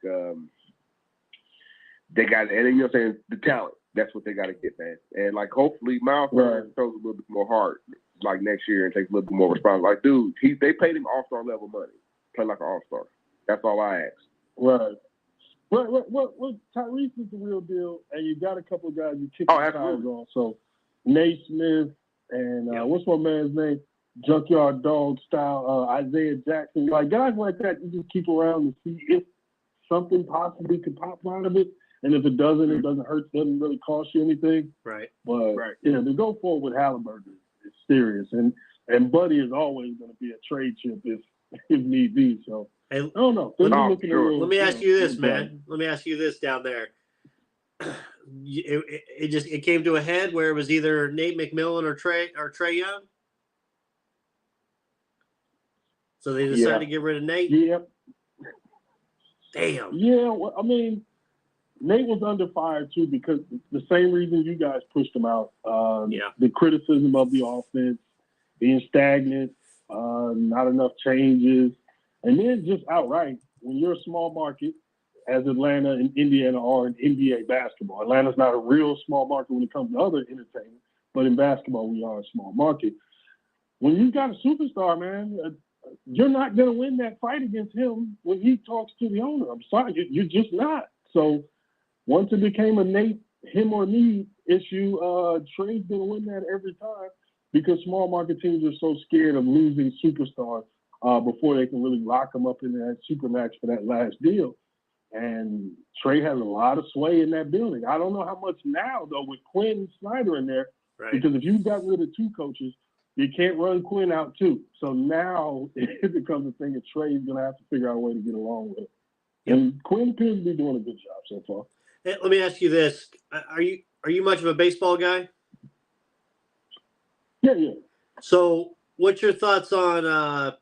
they got, and, you know what I'm saying, the talent. That's what they got to get, man. And, like, hopefully Miles Turner throws a little bit more heart, like, next year and takes a little bit more responsibility. Like, dude, they paid him all-star level money. Play like an all-star. That's all I ask. Right. Well, Tyrese is the real deal, and you got a couple of guys you kick the tires on. So Nate Smith and what's my man's name? Junkyard Dog style, Isaiah Jackson. Like, guys like that, you just keep around to see if something possibly could pop out of it. And if it doesn't, it doesn't hurt, doesn't really cost you anything. Right. But, yeah, to go forward with Halliburton is serious. And Buddy is always going to be a trade chip if need be. So, I don't know. Let me ask you this, man. Let me ask you this down there. It came to a head where it was either Nate McMillan or Trae Young. So they decided to get rid of Nate. Yep. Damn. Yeah, well, I mean, Nate was under fire too because the same reason you guys pushed him out. The criticism of the offense, being stagnant, not enough changes, and then just outright, when you're a small market, as Atlanta and Indiana are in NBA basketball. Atlanta's not a real small market when it comes to other entertainment, but in basketball, we are a small market. When you've got a superstar, man, you're not going to win that fight against him when he talks to the owner. I'm sorry, you're just not. So once it became a Nate, him or me issue, Trae's going to win that every time because small market teams are so scared of losing superstars before they can really lock them up in that supermax for that last deal. And Trae has a lot of sway in that building. I don't know how much now, though, with Quinn Snyder in there, because if you got rid of two coaches, You can't run Quinn out too. So now it becomes a thing that Trey's going to have to figure out a way to get along with it. Yep. And Quinn appears to be doing a good job so far. Hey, let me ask you this: Are you much of a baseball guy? Yeah. So, what's your thoughts on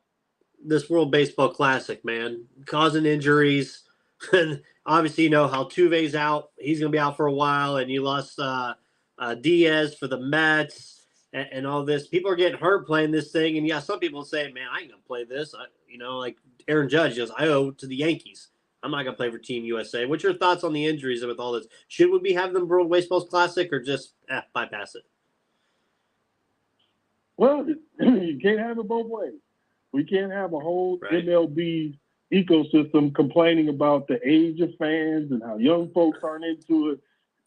this World Baseball Classic, man? Causing injuries, and obviously you know Altuve's out; he's going to be out for a while, and you lost Diaz for the Mets, and all this. People are getting hurt playing this thing, and yeah, some people say, "Man, I ain't going to play this." Like Aaron Judge goes, "I owe to the Yankees. I'm not going to play for Team USA." What's your thoughts on the injuries with all this? Should we be having the World Baseball Classic, or just bypass it? Well, you can't have it both ways. We can't have a whole MLB ecosystem complaining about the age of fans and how young folks aren't into it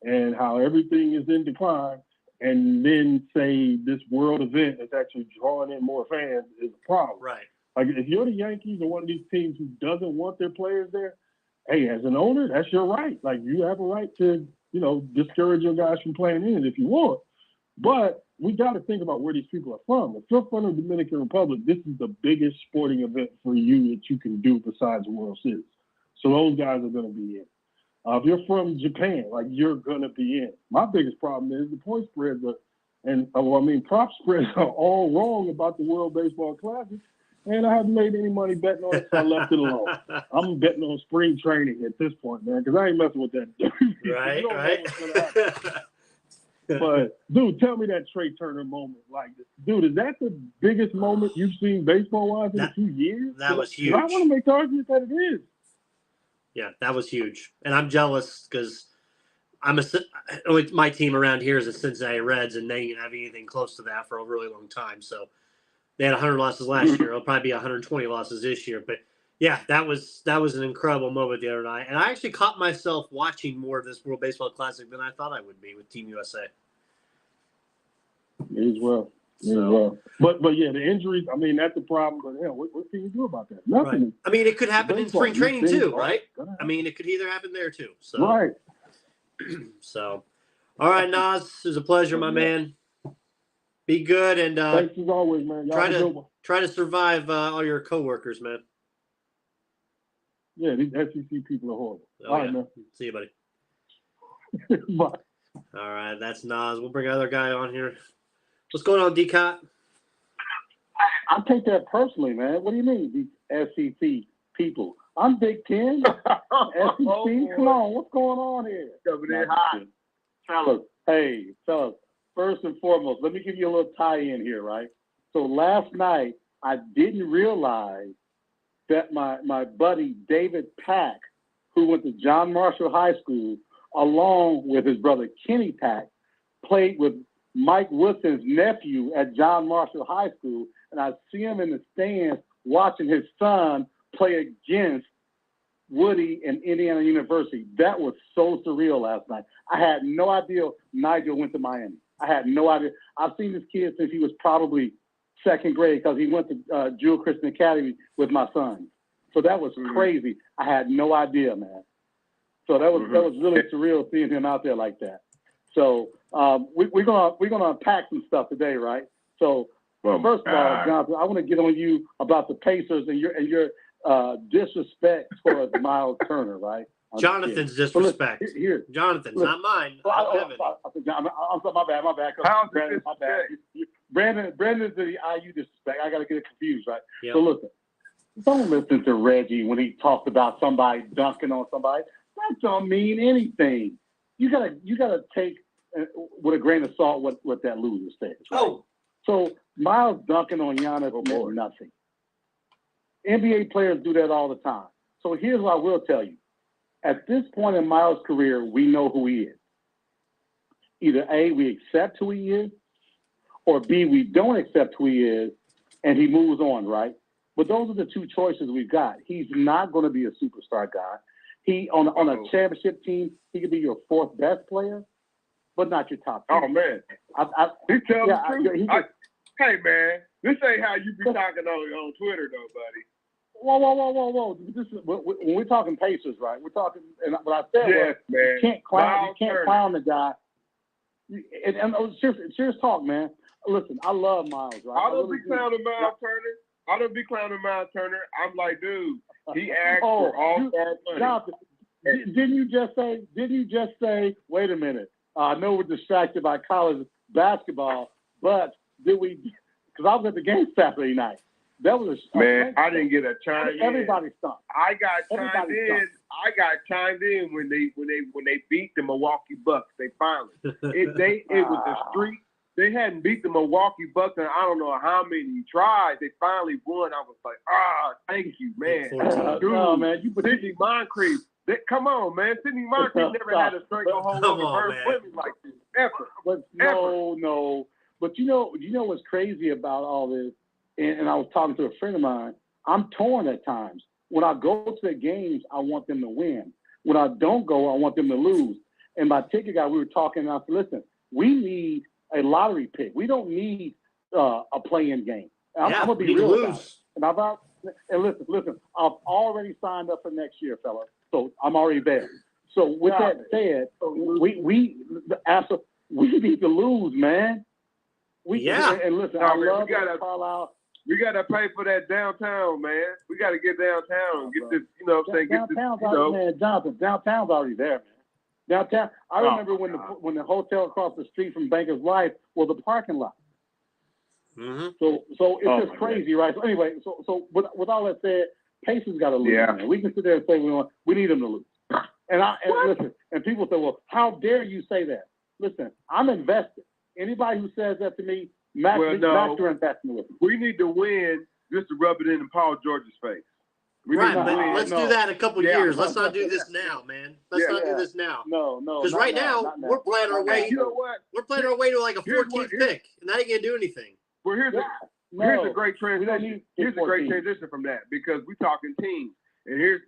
and how everything is in decline, and then say this world event is actually drawing in more fans is a problem. Right. Like, if you're the Yankees or one of these teams who doesn't want their players there, hey, as an owner, that's your right. Like, you have a right to, discourage your guys from playing in it if you want. But we got to think about where these people are from. If you're from the Dominican Republic, this is the biggest sporting event for you that you can do besides the World Series. So those guys are going to be in. If you're from Japan, you're going to be in. My biggest problem is the point spreads prop spreads are all wrong about the World Baseball Classic. And I haven't made any money betting on it, so I left it alone. I'm betting on spring training at this point, man, because I ain't messing with that. Right. But, dude, tell me that Trey Turner moment. Dude, is that the biggest moment you've seen baseball-wise in a few years? That was huge. I want to make the argument that it is. Yeah, that was huge. And I'm jealous because my team around here is the Cincinnati Reds, and they didn't have anything close to that for a really long time. So they had 100 losses last year. It'll probably be 120 losses this year. But, yeah, that was an incredible moment the other night. And I actually caught myself watching more of this World Baseball Classic than I thought I would be with Team USA. Me as well. But yeah, the injuries, that's the problem. But, hell, what can you do about that? Nothing. Right. It could happen in spring training too, right? It could either happen there too. So. Right. So, all right, Nas, it was a pleasure, my man. Be good and thanks as always, man. Y'all try to survive all your coworkers, man. Yeah, these SEC people are horrible. All right, man. See you, buddy. Bye. All right, that's Nas. We'll bring another guy on here. What's going on, D-Cot? I take that personally, man. What do you mean, these SEC people? I'm Big Ten. SEC, come on. What's going on here? Over there hot. Fellas, first and foremost, let me give you a little tie-in here, right? So last night, I didn't realize that my buddy David Pack, who went to John Marshall High School, along with his brother Kenny Pack, played with Mike Woodson's nephew at John Marshall High School, and I see him in the stands watching his son play against Woody and Indiana University. That was so surreal last night. I had no idea Nigel went to Miami. I had no idea. I've seen this kid since he was probably second grade because he went to Jewel Christian Academy with my son. So that was crazy. I had no idea, man. So that was really surreal seeing him out there like that. So we're gonna unpack some stuff today, right? So first of all, Jonathan, I want to get on you about the Pacers and your disrespect towards Miles Turner, right? Jonathan's disrespect. Here, Jonathan's not mine. My bad. Brandon's the IU disrespect. I got to get it confused, right? Yep. So listen, don't listen to Reggie when he talked about somebody dunking on somebody. That don't mean anything. You gotta take with a grain of salt what that loser says. Right? Oh, so Miles dunking on Giannis meant nothing. NBA players do that all the time. So here's what I will tell you. At this point in Miles' career, we know who he is. Either A, we accept who he is, or B, we don't accept who he is, and he moves on, right? But those are the two choices we've got. He's not going to be a superstar guy. He on a championship team, he could be your fourth best player, but not your top 10. Oh man, he tells the truth. Hey man, this ain't how you be talking on Twitter, though, buddy. Whoa! This is when we're talking Pacers, right? We're talking, and what I said was, man. You can't clown the guy. And serious talk, man. listen, I love Miles, right? I don't be clowning Miles Turner. I don't be clowning Miles Turner. I'm like, dude, he asked for all-star money. Jonathan, didn't you just say, wait a minute, I know we're distracted by college basketball, but did we, because I was at the game Saturday night. That was man, I didn't get a chime in. Everybody stumped. I got chimed in when they beat the Milwaukee Bucks. They finally. It was a streak. They hadn't beat the Milwaukee Bucks in I don't know how many tries. They finally won. I was like, thank you, man. Dude, no, man, Sidney Moncrief. Come on, man. Sidney Moncrief never had a straight hold over Vern Fleming like this ever. But no. But you know what's crazy about all this? And I was talking to a friend of mine. I'm torn at times. When I go to the games, I want them to win. When I don't go, I want them to lose. And my ticket guy, we were talking, and I said, listen, we need a lottery pick. We don't need a play-in game. I'm going to be real about it. And listen, I've already signed up for next year, fella. So I'm already there. So with that said, we need to lose, man. And listen, I love Carlisle. We got to pay for that downtown, man. We got to get downtown and get this, you know what I'm saying? Man, Jonathan, downtown's already there, man. Downtown, I remember when the hotel across the street from Banker's Life was a parking lot. Mm-hmm. So it's just crazy, right? So anyway, so with all that said, Pacers got to lose. Yeah. Man. We can sit there and say we need them to lose. And listen, and people say, well, how dare you say that? Listen, I'm invested. Anybody who says that to me, back to investment with me. We need to win just to rub it in Paul George's face. Let's do that in a couple years. Let's not do this now, man. Let's not do this now. No. Because right now we're playing our way. You know what? We're playing our way to like a 14th pick, and that ain't gonna do anything. Well, here's a great transition. Here's a great transition from that because we talking teams, and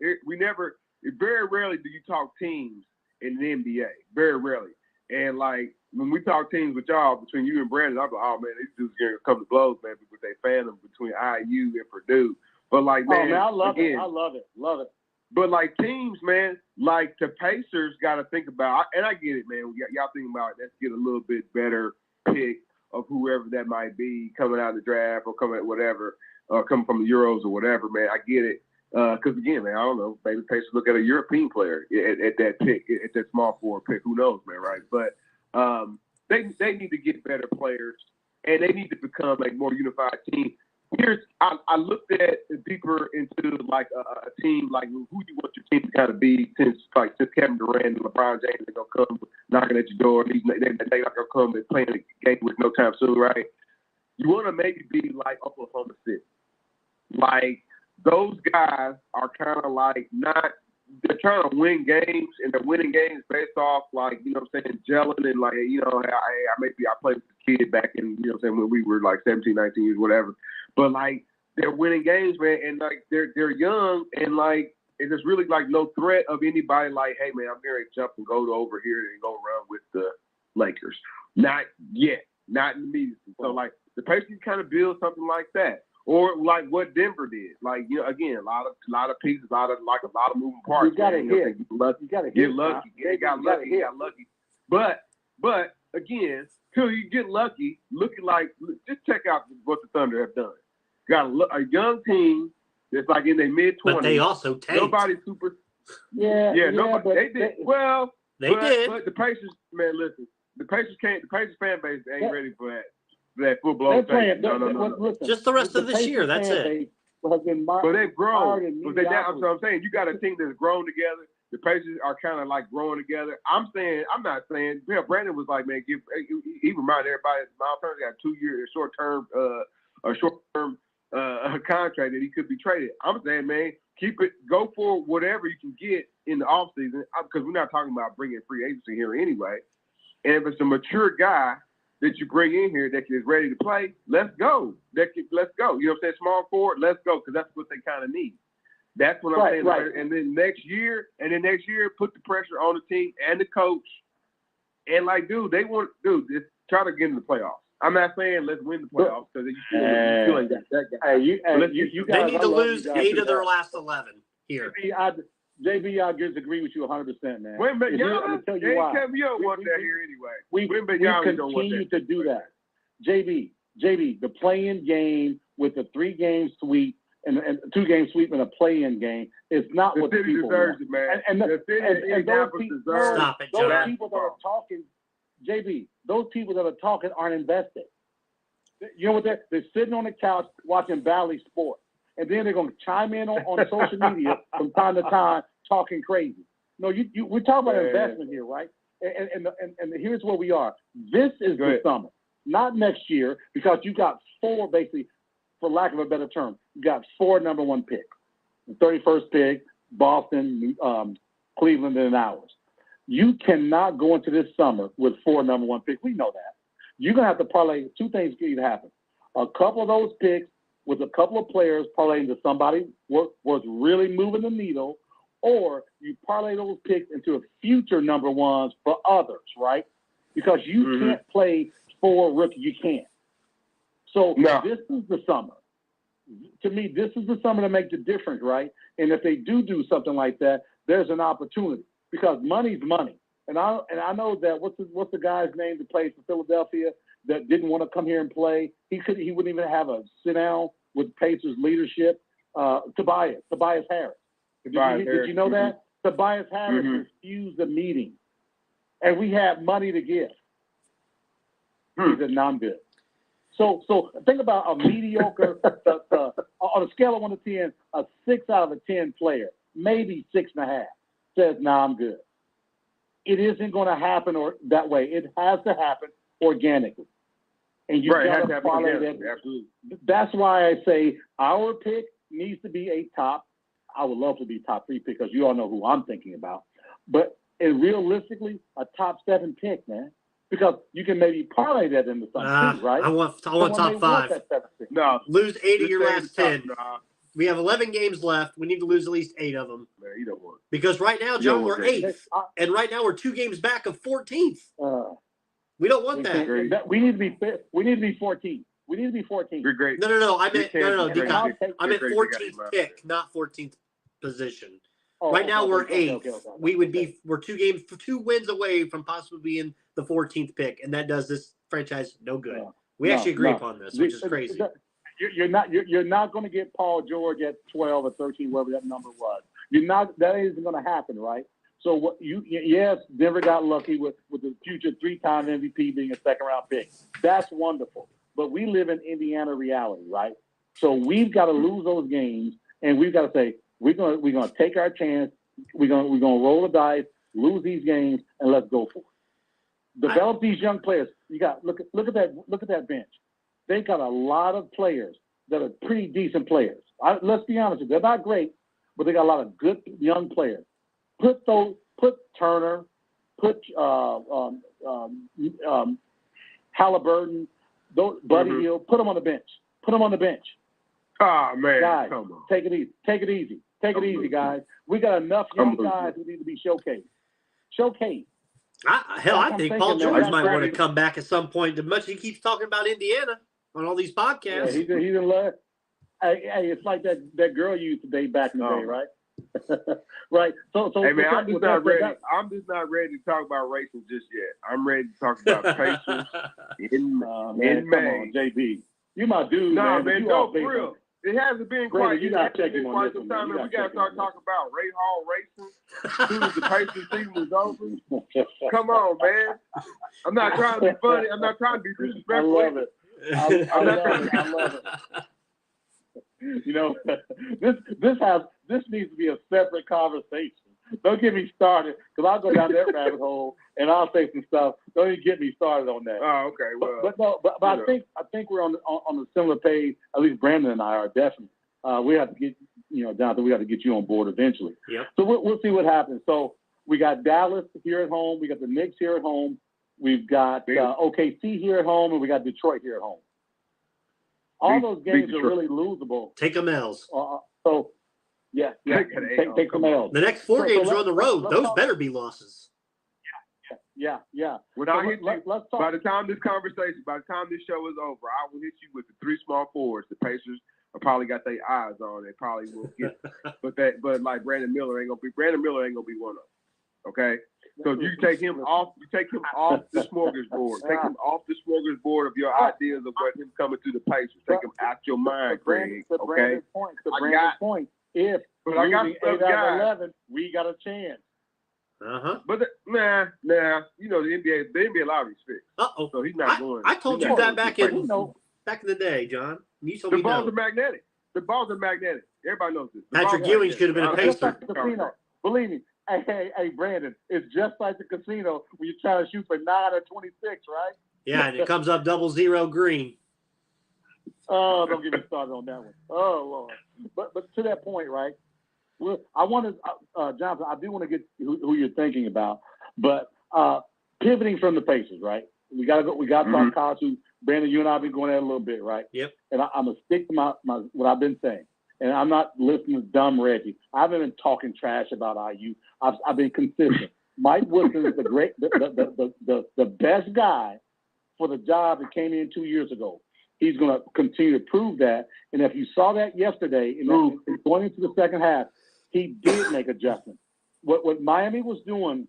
very rarely do you talk teams in the NBA. Very rarely, and like when we talk teams with y'all, between you and Brandon, I'm like, oh man, these dudes are gonna come to blows, man, because they fandom between IU and Purdue. But like, man, I love it. Love it. But like teams, man, like the Pacers got to think about, and I get it, man. Y'all think about it, let's get a little bit better pick of whoever that might be coming out of the draft or coming from the Euros or whatever, man. I get it. Because again, man, I don't know. Maybe Pacers look at a European player at that pick, at that small forward pick. Who knows, man, right? But they need to get better players, and they need to become like more unified team. I looked at deeper into like a team, like who you want your team to kind of be since Kevin Durant and LeBron James are gonna come knocking at your door. They're not gonna come and playing the game with no time soon, right? You want to maybe be like Oklahoma City, like those guys are kind of like they're trying to win games, and they're winning games based off, like, you know what I'm saying, gelling and, like, you know, I played with the kid back in, you know what I'm saying, when we were, like, 17, 19 years, whatever. But, like, they're winning games, man, and, like, they're young, and, like, there's really, like, no threat of anybody like, hey, man, I'm going to jump and go over here and go around with the Lakers. Not yet. Not immediately. So, like, the Pacers kind of build something like that. Or like what Denver did, like, you know, again, a lot of pieces, a lot of moving parts. You gotta hit. You gotta get lucky. They got lucky. But again, till you get lucky, looking like, just check out what the Thunder have done. Got a young team that's like in their mid-20s. But they also tanked. Nobody super. Nobody. They did well. They did. But the Pacers, man, listen, the Pacers fan base ain't ready for that. That football thing. No. Just the rest of this year. That's it. But they've grown. I'm saying you got a team that's grown together. The Pacers are kind of like growing together. I'm not saying. Yeah, Brandon was like, man, he reminded everybody. Miles Turner got 2 years, short term contract that he could be traded. I'm saying, man, keep it. Go for whatever you can get in the offseason, because we're not talking about bringing free agency here anyway. And if it's a mature guy that you bring in here that is ready to play, let's go. Let's go. You know what I'm saying? Small forward, let's go, because that's what they kind of need. That's what I'm saying. Right. And then next year, put the pressure on the team and the coach. And like, just try to get in the playoffs. I'm not saying let's win the playoffs, because you feel like that guy. They need to lose 8 of their last 11 here. JB, I just agree with you 100%, man. Wait a minute, y'all. They don't want that here anyway. We continue to do that. JB, the play-in game with the 3-game sweep and 2-game sweep and a play-in game is not what the city people deserves want. it, man. And the city of Indianapolis deserves Stop it, those John. people that are talking, JB, those people that are talking aren't invested. You know what? They're sitting on the couch watching Valley Sports, and then they're going to chime in on social media from time to time talking crazy. No, we're talking about investment here, right? And here's where we are. This is the summer, not next year, because you got 4, basically, for lack of a better term, you got 4 number 1 picks. The 31st pick, Boston, Cleveland, and ours. You cannot go into this summer with 4 number 1 picks. We know that. You're going to have to parlay. 2 things can either happen. A couple of those picks with a couple of players parlay into somebody was really moving the needle, or you parlay those picks into a future number 1s for others, right? Because you can't play 4 rookies. You can't. So this is the summer. To me, this is the summer to make the difference, right? And if they do something like that, there's an opportunity because money's money. And I know that what's the guy's name that plays for Philadelphia that didn't want to come here and play? He wouldn't even have a sit down with Pacers leadership. Tobias Harris. Did you know that? Tobias Harris refused the meeting, and we had money to give. He said, "No, I'm good." So think about a mediocre, on a scale of 1 to 10, a 6 out of a 10 player, maybe 6.5, says, "No, I'm good." It isn't going to happen that way. It has to happen organically. And you got to follow that. Absolutely. That's why I say our pick needs to be a top. I would love to be top 3 pick because you all know who I'm thinking about. But realistically, a top 7 pick, man. Because you can maybe parlay that into something too, right? I want top 5. No. Lose 8 of your last 10. Nah. We have 11 games left. We need to lose at least 8 of them. Man, you don't want it. Because right now, John, we're 8th. And right now, we're 2 games back of 14th. We don't want that. We need to be 14. We need to be 14. You're great. No. I meant 14th pick, not 14th position. Right now, we're 8th. We're 2 wins away from possibly being the 14th pick, and that does this franchise no good. We actually agree upon this, which is crazy. You're not going to get Paul George at 12 or 13, whatever that number was. That isn't going to happen, right? So yes, Denver got lucky with the future 3-time MVP being a second-round pick. That's wonderful. But we live in Indiana reality, right? So we've got to lose those games, and we've got to say we're going to take our chance. We're going to roll the dice, lose these games, and let's go for it. Develop these young players. You got look at that bench. They got a lot of players that are pretty decent players. Let's be honest with you. They're not great, but they got a lot of good young players. Put Turner, put Halliburton, Buddy Hill, put them on the bench. Oh, man. Guys, come on. Take it easy, guys. We got enough young guys who need to be showcased. I think Paul George might want to come back at some point. As much as he keeps talking about Indiana on all these podcasts. Yeah, he's in love. Hey, it's like that girl you used to date back in the day, right? Right. So hey man, I'm just not ready to talk about racing just yet. I'm ready to talk about Pacers in May. Come on, JB. You my dude, man. No, for real. It hasn't been quite. You got to check him on this some one, time, man. We got to start talking about Ray Hall racing. As soon as the Pacers season is over. Come on, man. I'm not trying to be funny. I'm not trying to be disrespectful. I love it. I love it. You know, this needs to be a separate conversation. Don't get me started, because I'll go down that rabbit hole and I'll say some stuff. Don't even get me started on that. Oh, okay. Well, but I think we're on a similar page. At least Brandon and I are definitely. We have to get Jonathan. We have to get you on board eventually. Yep. So we'll see what happens. So we got Dallas here at home. We got the Knicks here at home. We've got OKC here at home, and we got Detroit here at home. All those games are really losable. Take them L's. Take some L's. The next 4 games are on the road. Those better be losses. Yeah. When I hit you, by the time this show is over, I will hit you with the 3 small forwards. The Pacers have probably got their eyes on. They probably will get, but like Brandon Miller ain't gonna be one of them. Okay. So you take him off. You take him off the smorgasbord. Take him off the smorgasbord of your ideas of what him coming to the Pacers. Take him out your mind, Craig. Okay. Brandon's point. If I got losing some 8 out guys. of 11, we got a chance. But nah, you know the NBA lottery's fixed. Uh-oh. So he's not going. I told you that back in the day, John. You told me the balls no. are magnetic. The balls are magnetic. Everybody knows this. Patrick Ewing should have been a Just Pacer. like the casino. Believe me. Hey, Brandon, it's just like the casino when you try to shoot for 9 or 26, right? Yeah, and it comes up 00 green. Oh, don't get me started on that one. Oh, Lord. But to that point, right? Well, I want to, Jonathan, I do want to get who you're thinking about, but pivoting from the Pacers, right? We got to go. We got to talk college. Brandon, you and I have been going at it a little bit, right? Yep. And I'm gonna stick to my what I've been saying, and I'm not listening to dumb Reggie. I haven't been talking trash about IU. I've been consistent. Mike Wilson is the best guy for the job that came in 2 years ago. He's going to continue to prove that. And if you saw that yesterday, going into the second half, he did make adjustments. What Miami was doing,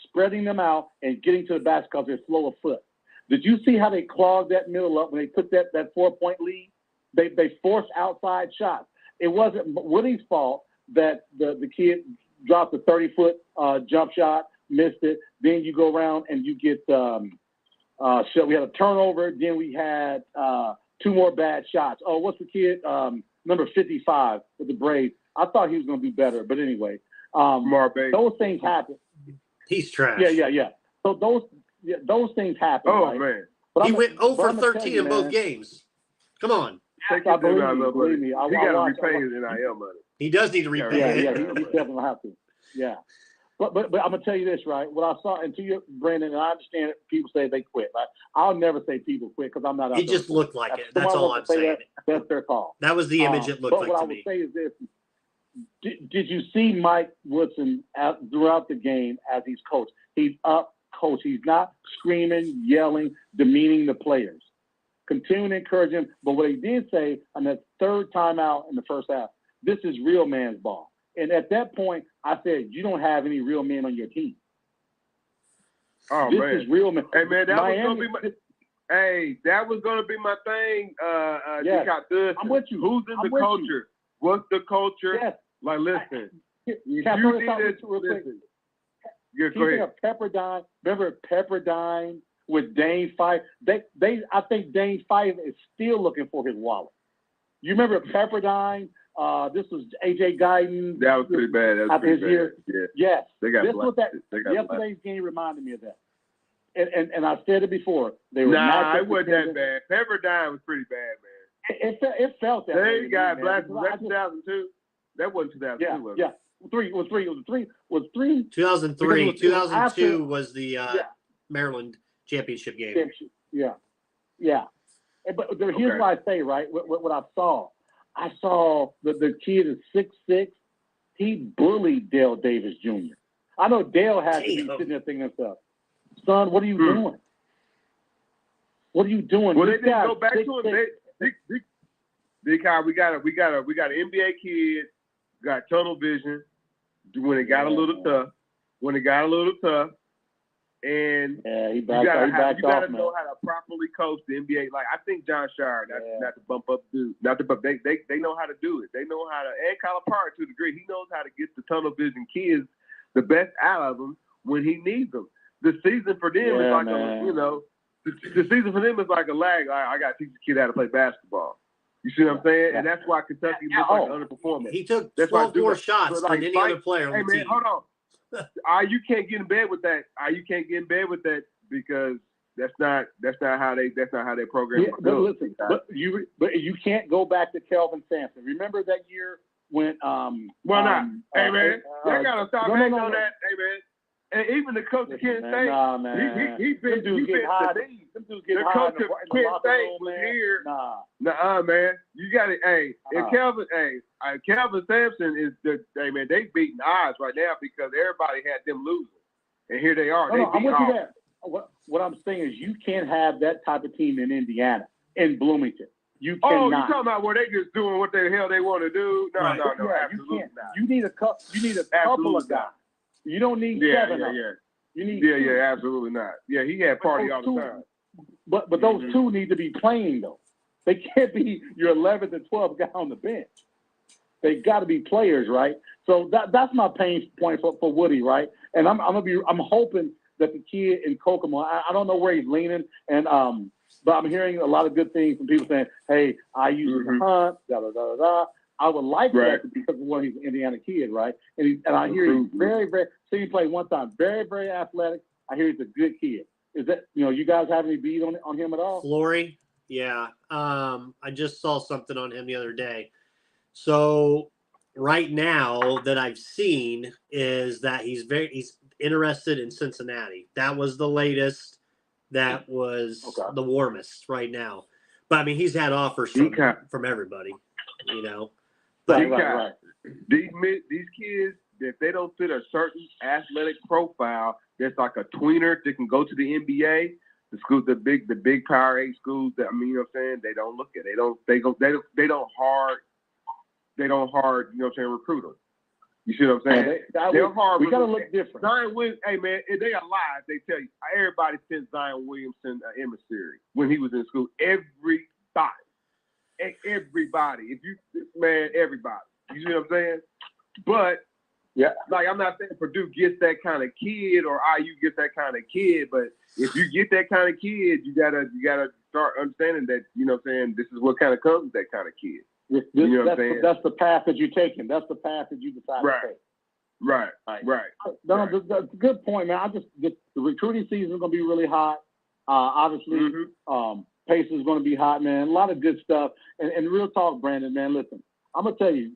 spreading them out and getting to the basket because they're slow of foot. Did you see how they clogged that middle up when they took that 4-point lead? They forced outside shots. It wasn't Woody's fault that the kid dropped a 30-foot jump shot, missed it. Then you go around and you get so we had a turnover. Then we had 2 more bad shots. Oh, what's the kid? Number 55 with the Braves. I thought he was going to be better, but anyway, those things happen. He's trash. Yeah. So those things happen. Oh, right? man. But he went 0 for 13 in both games. Come on. Believe me. He got to repay his NIL money. He does need to repay it. He definitely have to. Yeah. But I'm going to tell you this, right? What I saw, and to you, Brandon, and I understand it, people say they quit. Right? I'll never say people quit because I'm not out It just looked like it. That's all I'm saying. That's their call. That was the image it looked like to me. But what I would say is this. Did you see Mike Woodson throughout the game as he's coached? He's up coach. He's not screaming, yelling, demeaning the players. Continue to encourage him. But what he did say on that third timeout in the first half, this is real man's ball. And at that point, I said, you don't have any real men on your team. Oh, this man. is real men. Hey, man, that was going to be my thing. Yes. I'm with you. Who's in the culture? What's the culture? Yes. Like, listen. Can I throw this out real quick? Yeah, go ahead. Pepperdine. Remember Pepperdine with Dane Fife? I think Dane Fife is still looking for his wallet. You remember Pepperdine? This was AJ Guyton. That was pretty bad. That was pretty bad. Year. Yeah. Yes. They got yesterday's game reminded me of that. And I said it before. It wasn't that bad. Pepperdine was pretty bad, man. It felt that way. They got blasted. Was that 2002? That wasn't 2002, was it? Yeah. It was 3. 2003. 2002 was the Maryland championship game. Yeah. But here's what I say, right? What I saw. I saw the kid is 6'6". He bullied Dale Davis Jr. I know Dale has to be sitting there thinking himself, son, what are you doing? What are you doing? Well, they didn't go back to him. We got an NBA kid, got tunnel vision when it got a little tough. And you gotta know how to properly coach the NBA. Like, I think John Shire, not to bump up dude, they know how to do it. They know how to, and Calipari to a degree, he knows how to get the tunnel vision kids the best out of them when he needs them. The season for them is like the season for them is like a lag. I got to teach the kid how to play basketball. You see what I'm saying? And that's why Kentucky looks like an underperformer. He took 12 more shots than any other player on the team. Hold on. You can't get in bed with that. You can't get in bed with that because that's not how they program. Yeah, but listen, but you can't go back to Kelvin Sampson. Remember that year when hey man, y'all gotta stop hating on that. Hey man, and even the coach of Kent State, he been high. The coach of Kent State was here. Man, you got it. Hey, and Kelvin Sampson is man, they beating odds right now because everybody had them losing, and here they are. I'm with you there. What I'm saying is you can't have that type of team in Indiana, in Bloomington. You cannot. Oh, you talking about where they just doing what the hell they want to do? No, absolutely not. You need a couple of guys. You don't need 7 of them. You need Yeah, two. yeah, absolutely not. Yeah, he had party all the time. But those two need to be playing though. They can't be your 11th and 12th guy on the bench. They got to be players, right? So that's my pain point for Woody, right? And I'm hoping that the kid in Kokomo, I don't know where he's leaning, and but I'm hearing a lot of good things from people saying, hey, I used to hunt, da da da da. I would like that because one, he's an Indiana kid, right? And I hear he's very, very. See him play one time, very, very athletic. I hear he's a good kid. Is that you guys have any beat on him at all? Flory, yeah. I just saw something on him the other day. So right now that I've seen is that he's interested in Cincinnati. That was the latest. That was the warmest right now. But I mean, he's had offers from everybody, But, right. These kids, if they don't fit a certain athletic profile, that's like a tweener that can go to the NBA. The schools, the big Power 8 schools. That, I mean, you know what I'm saying? They don't look at. They don't hard. Recruit them. You see what I'm saying? They're hard. We gotta look different. Zion Williams, hey man, if they alive, they tell you. Everybody sent Zion Williamson an emissary when he was in school. Everybody. If you everybody. You see what I'm saying? But I'm not saying Purdue gets that kind of kid or IU gets that kind of kid, but if you get that kind of kid, you gotta start understanding that, this is what kind of comes with that kind of kid. That's the path that you're taking. That's the path that you decide to take. Right. No, that's a good point, man. The recruiting season is going to be really hot. Obviously, pace is going to be hot, man. A lot of good stuff. And real talk, Brandon, man, listen, I'm going to tell you,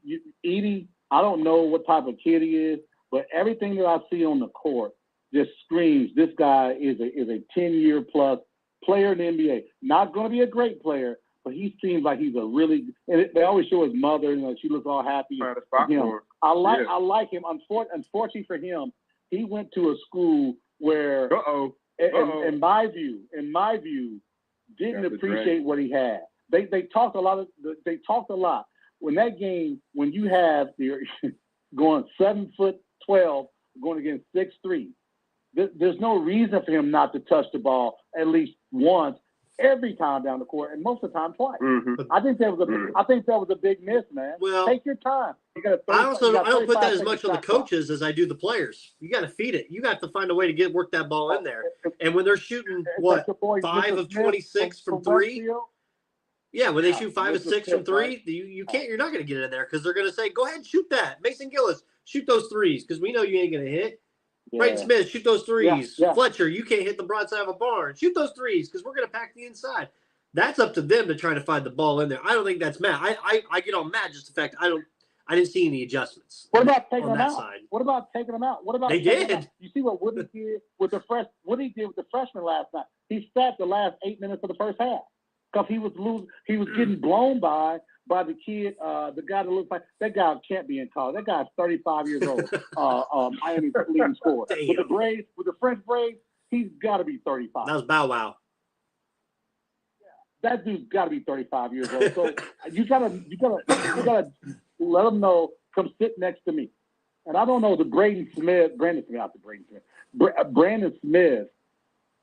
Edie, I don't know what type of kid he is, but everything that I see on the court just screams this guy is a 10-year plus player in the NBA. Not going to be a great player, but he seems like he's a really – and they always show his mother, she looks all happy. I like him. Unfortunately for him, he went to a school where, in my view, didn't appreciate what he had. They talked a lot. When that game, when you have going 7'12", going against 6'3", there's no reason for him not to touch the ball at least once every time down the court, and most of the time twice. I think that was a big miss, man. Well, take your time. I don't put that as much on the coaches as I do the players. You got to feed it. You got to find a way to work that ball in there. And when they're shooting 5 of 26 from three. Yeah, when they shoot 5 of 6 from three, you can't. You're not going to get it in there because they're going to say, "Go ahead and shoot that." Mason Gillis, shoot those threes because we know you ain't going to hit. Brayton Smith, shoot those threes. Fletcher, you can't hit the broadside of a barn. Shoot those threes because we're going to pack the inside. That's up to them to try to find the ball in there. I don't think that's Matt. I get on Matt just the fact I didn't see any adjustments. What about taking them out? What about taking them out? What about they did? You see what Woody did with the freshman last night? He sat the last 8 minutes of the first half because he was losing. He was getting blown by the kid, the guy that looks like that guy can't be in college. That guy's 35 years old. Miami's leading scorer. With the braids, with the French braids, he's got to be 35. That was Bow Wow. Yeah, that dude's got to be 35 years old. So you gotta let him know. Come sit next to me. And I don't know Brandon Smith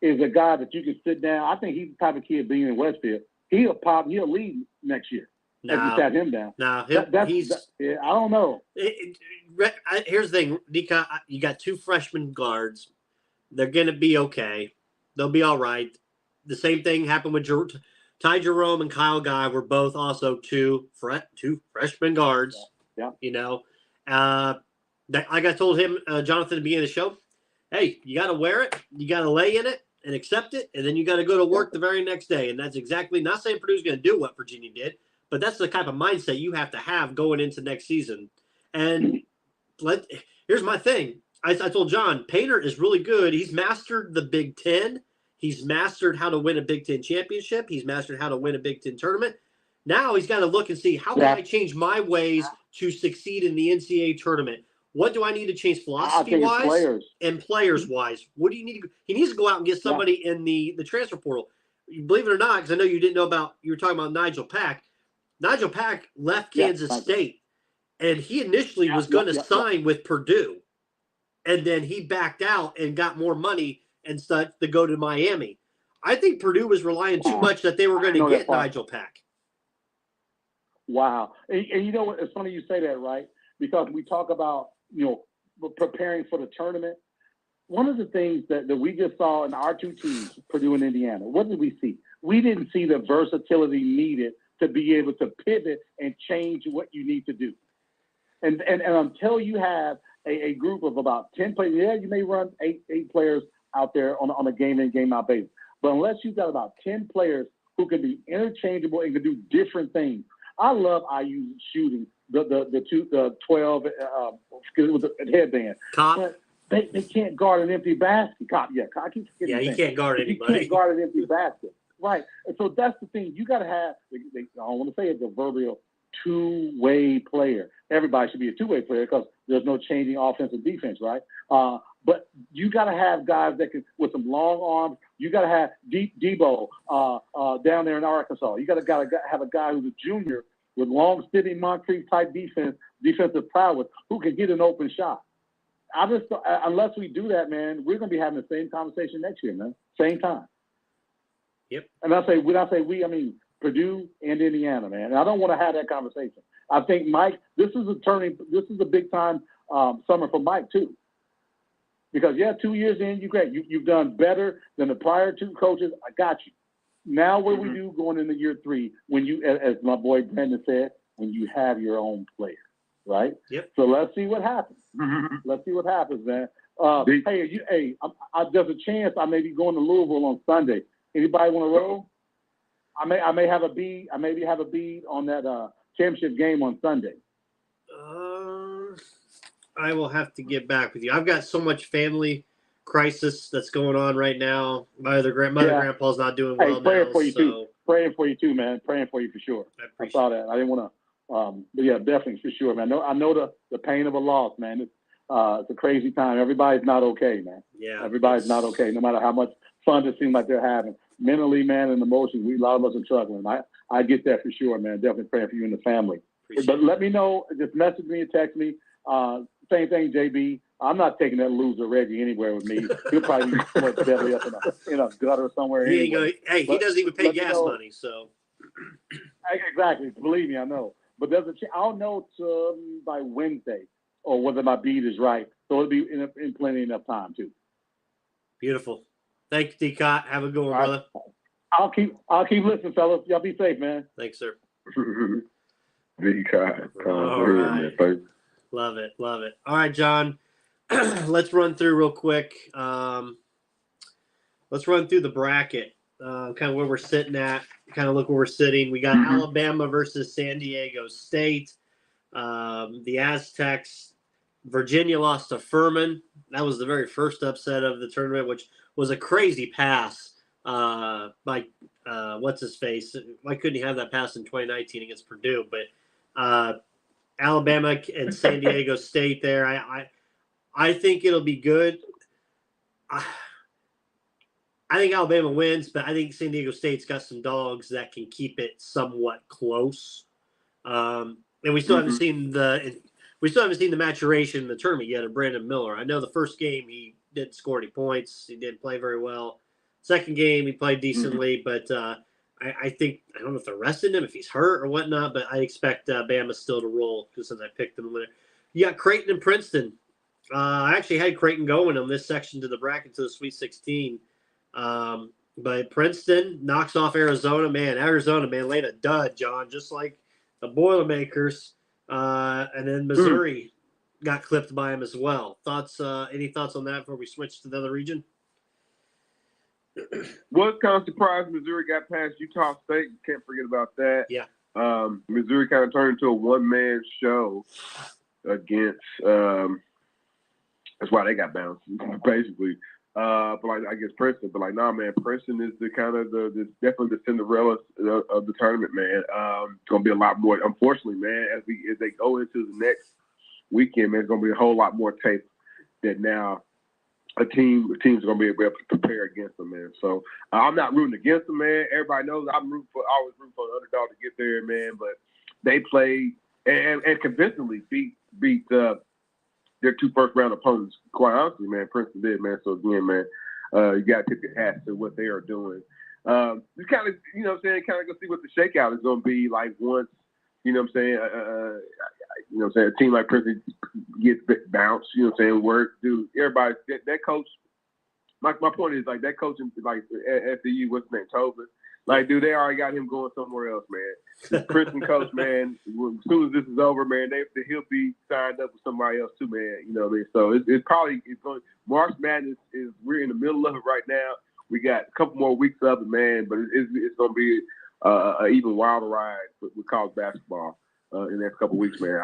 is a guy that you can sit down. I think he's the type of kid being in Westfield. He'll lead next year. No, just have him down. No, I don't know. Here's the thing, Nika. You got 2 freshman guards. They're going to be okay. They'll be all right. The same thing happened with Ty Jerome and Kyle Guy were both also two freshman guards. Yeah. Like I told him, Jonathan, at the beginning of the show, hey, you got to wear it. You got to lay in it and accept it. And then you got to go to work the very next day. And that's exactly, not saying Purdue's going to do what Virginia did, but that's the type of mindset you have to have going into next season. And here's my thing. I told John, Painter is really good. He's mastered the Big Ten. He's mastered how to win a Big Ten championship. He's mastered how to win a Big Ten tournament. Now he's got to look and see, how can I change my ways to succeed in the NCAA tournament? What do I need to change philosophy-wise and players-wise? What do you need? He needs to go out and get somebody in the transfer portal. Believe it or not, because I know you didn't know you were talking about Nigel Pack. Nigel Pack left Kansas State, and he initially was going to sign with Purdue. and then he backed out and got more money and stuff to go to Miami. I think Purdue was relying too much that they were going to get Nigel Pack. Wow. And you know what? It's funny you say that, right? Because we talk about, preparing for the tournament. One of the things that we just saw in our two teams, Purdue and Indiana, what did we see? We didn't see the versatility needed to be able to pivot and change what you need to do. And until you have a group of about 10 players, yeah, you may run eight players out there on a game-in, game-out basis. But unless you've got about 10 players who can be interchangeable and can do different things. I love IU shooting the 12 with the headband. Cop. But they can't guard an empty basket. Cop, I keep forgetting. Yeah, he can't guard anybody. He can't guard an empty basket. Right. And so that's the thing. You got to have, I don't want to say it's a proverbial two-way player. Everybody should be a two-way player because there's no changing offense and defense, right? But you got to have guys that can, with some long arms. You got to have Debo down there in Arkansas. You got to have a guy who's a junior with long, steady Moncrief type defensive prowess who can get an open shot. Unless we do that, man, we're going to be having the same conversation next year, man. Same time. Yep. And when I say we, I mean Purdue and Indiana, man. And I don't want to have that conversation. I think Mike, this is a big time summer for Mike too. Because 2 years in, you're great. You've done better than the prior two coaches. I got you. Now what we do going into year 3, when you, as my boy Brandon said, when you have your own player, right? Yep. So let's see what happens. Let's see what happens, man. There's a chance I may be going to Louisville on Sunday. Anybody want to roll? I may have a bead. I maybe have a bead on that championship game on Sunday. I will have to get back with you. I've got so much family crisis that's going on right now. My other grandpa's not doing well praying now. For you too. Praying for you too, man. Praying for you for sure. I saw that. I didn't want to. But yeah, definitely for sure, man. I know the pain of a loss, man. It's a crazy time. Everybody's not okay, man. Yeah. Everybody's not okay, no matter how much fun it seems like they're having. Mentally, man, and emotionally, a lot of us are struggling. I get that for sure, man. Definitely praying for you and the family. But let me know. Just message me and text me. Same thing, JB. I'm not taking that loser Reggie anywhere with me. He'll probably be deadly up in a gutter somewhere. He doesn't even pay gas money, so. Exactly. Believe me, I know. But I'll know by Wednesday or whether my beat is right. So it'll be in plenty enough time too. Beautiful. Thank you, D-Cot. Have a good one, brother. I'll keep listening, fellas. Y'all be safe, man. Thanks, sir. D-Cot. All right. Love it. All right, John. Let's run through real quick. Let's run through the bracket, kind of where we're sitting at, kind of look where we're sitting. We got Alabama versus San Diego State. The Aztecs, Virginia lost to Furman. That was the very first upset of the tournament, which was a crazy pass by what's-his-face. Why couldn't he have that pass in 2019 against Purdue? But Alabama and San Diego State there. I think it'll be good. I think Alabama wins, but I think San Diego State's got some dogs that can keep it somewhat close. And we still haven't seen the maturation in the tournament yet of Brandon Miller. I know the first game he didn't score any points. He didn't play very well. Second game he played decently, but I think I don't know if they're resting him, if he's hurt or whatnot. But I expect Bama still to roll because since I picked them. You got Creighton and Princeton. I actually had Creighton going on this section to the bracket to the Sweet 16. But Princeton knocks off Arizona. Arizona laid a dud, John, just like the Boilermakers. And then Missouri got clipped by him as well. Any thoughts on that before we switch to the other region? Was kind of surprised Missouri got past Utah State. Can't forget about that. Yeah. Missouri kind of turned into a one-man show against that's why they got bounced, basically. But I guess Princeton. But man, Princeton is the kind of definitely the Cinderella of the tournament, man. It's gonna be a lot more. Unfortunately, man, as they go into the next weekend, man, it's gonna be a whole lot more tape that now teams are gonna be able to prepare against them, man. So I'm not rooting against them, man. Everybody knows I'm always rooting for the underdog to get there, man. But they played and convincingly beat their 2 first-round opponents. Quite honestly, man, Princeton did, man. So again, man, you got to tip your hat to what they are doing. Just kind of, you know what I'm saying, kind of go see what the shakeout is going to be like once, you know what I'm saying, you know what I'm saying, a team like Princeton gets bounced, you know what I'm saying, work, dude, everybody, that coach, my point is, like, that coach, like, at FDU, what's his name, Tobin, like, dude, they already got him going somewhere else, man. Princeton coach, man, as soon as this is over, man, he'll be signed up with somebody else too, man, you know what I mean? So it's probably going, March Madness we're in the middle of it right now. We got a couple more weeks of it, man, but it's going to be an even wilder ride with college basketball in the next couple of weeks, man.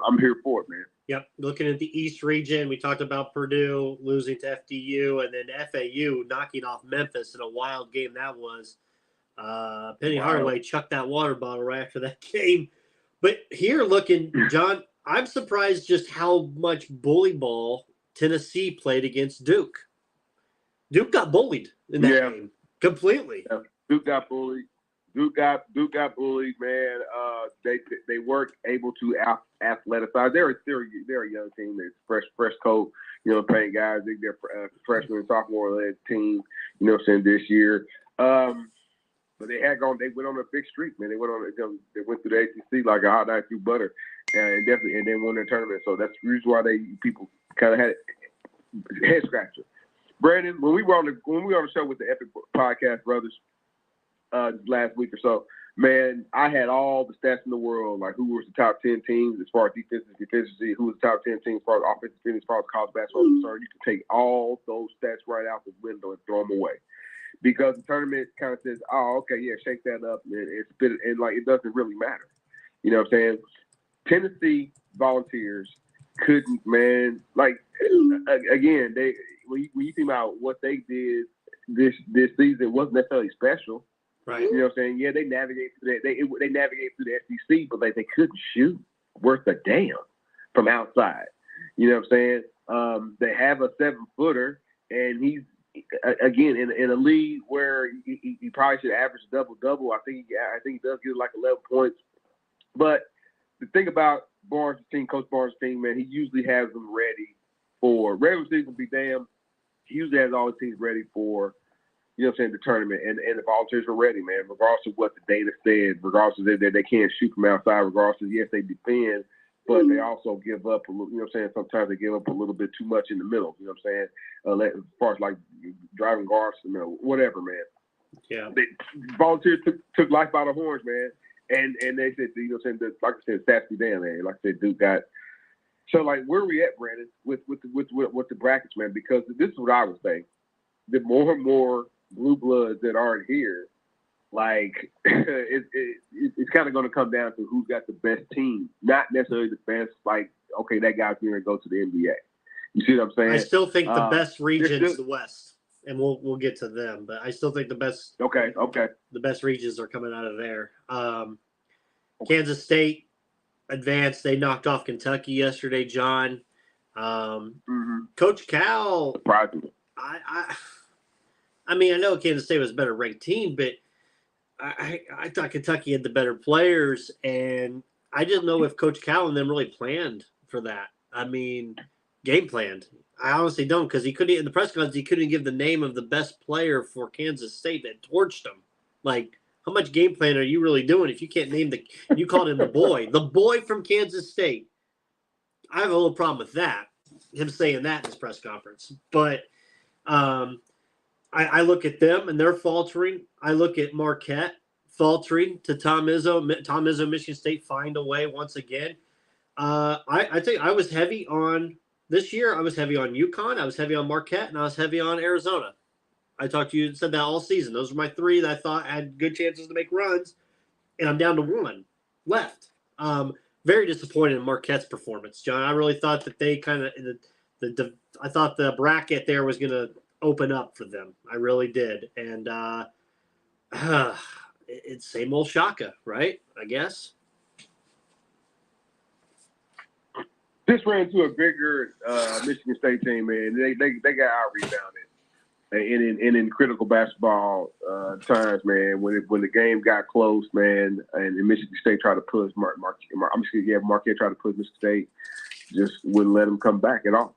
I'm here for it, man. Yep. Looking at the East region, we talked about Purdue losing to FDU and then FAU knocking off Memphis in a wild game that was. Penny Hardaway chucked that water bottle right after that game. But here looking, John, I'm surprised just how much bully ball Tennessee played against Duke. Duke got bullied in that game completely. Yeah. Duke got bullied. Duke got bullied, man. They weren't able to athletize. They're a young team. They're fresh coat, you know, playing guys. They're freshman and sophomore led team, you know what I'm saying, this year. But they went on a big streak, man. They went through the ACC like a hot knife through butter, and then won their tournament. So that's the reason why people kind of had head scratcher. Brandon, when we were on the show with the Epic Podcast Brothers last week or so, man, I had all the stats in the world, like who was the top 10 teams as far as defensive efficiency, who was the top 10 teams as far as offensive efficiency, as far as college basketball is concerned. You can take all those stats right out the window and throw them away. Because the tournament kind of says, oh, okay, yeah, shake that up and spit it, and like it doesn't really matter. You know what I'm saying? Tennessee Volunteers couldn't, man. Like again, when you think about what they did this season, wasn't necessarily special. Right. You know what I'm saying? Yeah, they navigate through that. They navigate through the SEC, but they couldn't shoot worth a damn from outside. You know what I'm saying? They have a 7-footer, and he's again in a league where he probably should average double. I think he does get like 11 points. But the thing about Barnes' team, Coach Barnes' team, man, he usually has them ready for regular season. Be damn, he usually has all his teams ready for, you know what I'm saying, the tournament. And the Volunteers were ready, man, regardless of what the data said, regardless of that they can't shoot from outside, regardless of, yes, they defend, but they also give up a little, you know what I'm saying, sometimes they give up a little bit too much in the middle, you know what I'm saying, as far as like driving guards, you know, whatever, man. Yeah. Volunteers took life by the horns, man. And they said, you know what I'm saying, like I said, stats be damn, man. Like I said, Duke got. So, like, where are we at, Brandon, with the brackets, man? Because this is what I would say. The more and more blue bloods that aren't here, like, it's kind of going to come down to who's got the best team, not necessarily the best, like, okay, that guy's going to go to the NBA. You see what I'm saying? I still think the best region is the West, and we'll get to them. But I still think the best. Okay. The best regions are coming out of there. Kansas State advanced. They knocked off Kentucky yesterday, John. Coach Cal. Surprising. I mean, I know Kansas State was a better ranked team, but I thought Kentucky had the better players, and I didn't know if Coach Cal and them really planned for that. I mean, game planned. I honestly don't, because he couldn't, in the press conference, he couldn't give the name of the best player for Kansas State that torched him. Like, how much game plan are you really doing if you can't name you called him the boy from Kansas State? I have a little problem with that, him saying that in his press conference. But I look at them and they're faltering. I look at Marquette faltering to Tom Izzo. Tom Izzo, Michigan State find a way once again. I think I was heavy on this year. I was heavy on UConn. I was heavy on Marquette, and I was heavy on Arizona. I talked to you and said that all season. Those were my three that I thought had good chances to make runs, and I'm down to one left. Very disappointed in Marquette's performance, John. I really thought that they kind of I thought the bracket there was going to open up for them. I really did, and it's same old Shaka, right? I guess. This ran into a bigger Michigan State team, man. They got out-rebounded. And in critical basketball times, man, when the game got close, man, and Michigan State tried to push Marquette tried to push Michigan State. just wouldn't let them come back at all.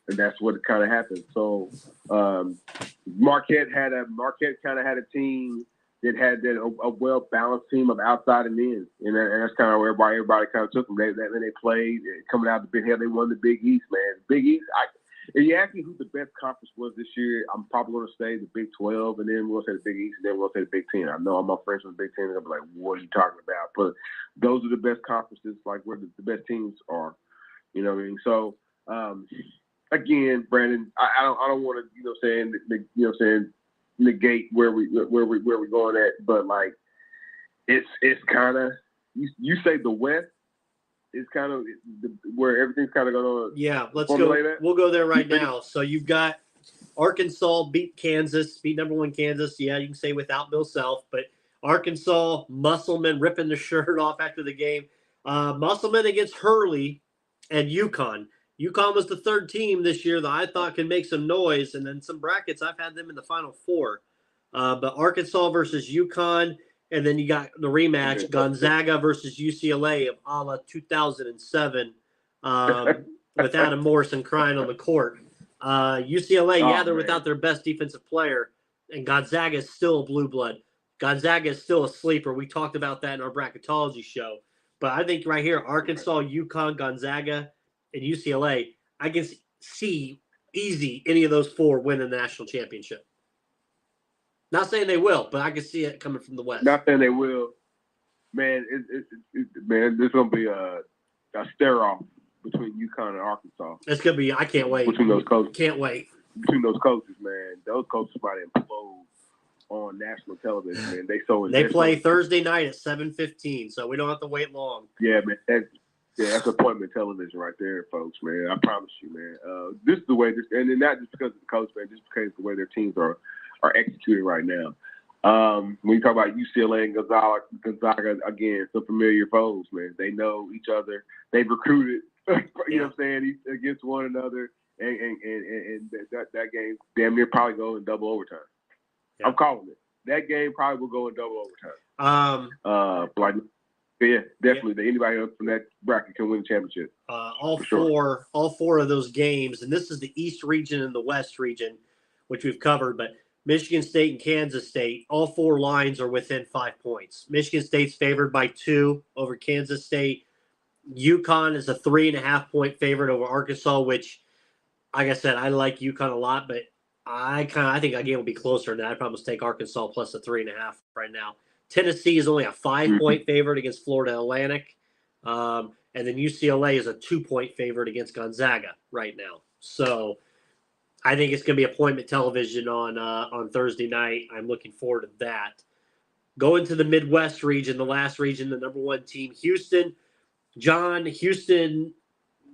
And that's what kind of happened. So Marquette kind of had a team that had a well-balanced team of outside and in. And that's kind of where everybody kind of took them. They played coming out the Big Hell. They won the Big East, man. Big East, if you ask me who the best conference was this year, I'm probably going to say the Big 12, and then we'll say the Big East, and then we'll say the Big 10. I know all my friends from the Big 10 are going to be like, what are you talking about? But those are the best conferences, like where the best teams are. You know what I mean? So, again, Brandon, I don't want to, negate where we're going at, but like it's kind of you say the West is kind of where everything's kind of going on. Yeah, let's go. That. We'll go there right now. So you've got Arkansas beat number 1 Kansas. Yeah, you can say without Bill Self, but Arkansas, Musselman ripping the shirt off after the game. Musselman against Hurley and UConn. UConn was the 3rd team this year that I thought could make some noise, and then some brackets, I've had them in the Final Four. But Arkansas versus UConn, and then you got the rematch, Gonzaga versus UCLA of a la 2007 with Adam Morrison crying on the court. UCLA, they're without their best defensive player, and Gonzaga is still a blue blood. Gonzaga is still a sleeper. We talked about that in our bracketology show. But I think right here, Arkansas, UConn, Gonzaga, and UCLA, I can see easy any of those 4 winning the national championship. Not saying they will, but I can see it coming from the West. Not saying they will. Man, there's going to be a stare-off between UConn and Arkansas. It's going to be – I can't wait. Between those coaches. Can't wait. Between those coaches, man. Those coaches might implode on national television, man. They play Thursday night at 7:15, so we don't have to wait long. Yeah, man. That's appointment television right there, folks, man. I promise you, man. This is the way – and not just because of the coach, man, just because of the way their teams are executing right now. When you talk about UCLA and Gonzaga, again, some familiar foes, man. They know each other. They've recruited, you know what I'm saying, against one another. And that game damn near probably go in double overtime. Yeah. I'm calling it. That game probably will go in double overtime. Yeah, definitely. Anybody else from that bracket can win the championship. All four of those games, and this is the East region and the West region, which we've covered, but Michigan State and Kansas State, all 4 lines are within 5 points. Michigan State's favored by 2 over Kansas State. UConn is a 3.5-point favorite over Arkansas, which, like I said, I like UConn a lot, but I think that game will be closer than that. I'd probably take Arkansas plus a 3.5 right now. Tennessee is only a 5-point favorite against Florida Atlantic. And then UCLA is a 2-point favorite against Gonzaga right now. So I think it's going to be appointment television on Thursday night. I'm looking forward to that. Going to the Midwest region, the last region, the number 1 team, Houston. Houston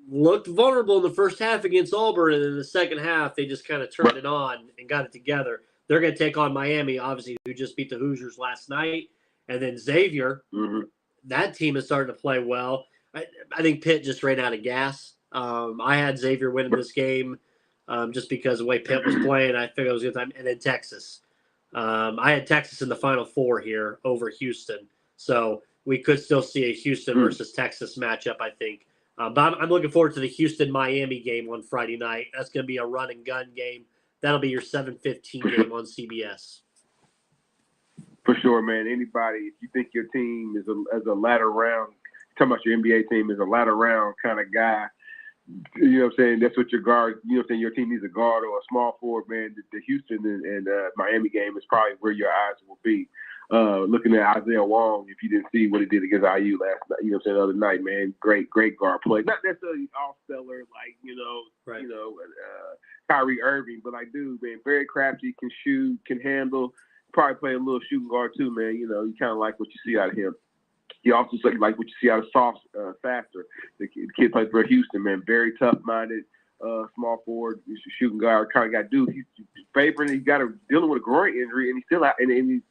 looked vulnerable in the first half against Auburn, and in the second half, they just kind of turned it on and got it together. They're going to take on Miami, obviously, who just beat the Hoosiers last night. And then Xavier, that team is starting to play well. I think Pitt just ran out of gas. I had Xavier winning this game just because of the way Pitt was playing. I figured it was a good time. And then Texas. I had Texas in the Final Four here over Houston. So we could still see a Houston versus Texas matchup, I think. But I'm looking forward to the Houston-Miami game on Friday night. That's going to be a run-and-gun game. That'll be your 7:15 game on CBS. For sure, man. Anybody, if you think your team is a latter round, talking about your NBA team is a latter round kind of guy, you know what I'm saying? That's what your guard, you know what I'm saying? Your team needs a guard or a small forward, man. The Houston and Miami game is probably where your eyes will be. Looking at Isaiah Wong, if you didn't see what he did against IU last night, you know what I'm saying, the other night, man, great guard play. Not necessarily all-stellar like, Kyrie Irving, but like, dude, man, very crafty, can shoot, can handle, probably play a little shooting guard too, man. You know, you kind of like what you see out of him. You also like what you see out of Soft Faster. The kid plays for Houston, man, very tough-minded, small forward, shooting guard, kind of got dude. He's favoring. He's dealing with a groin injury, and he's still out, and he's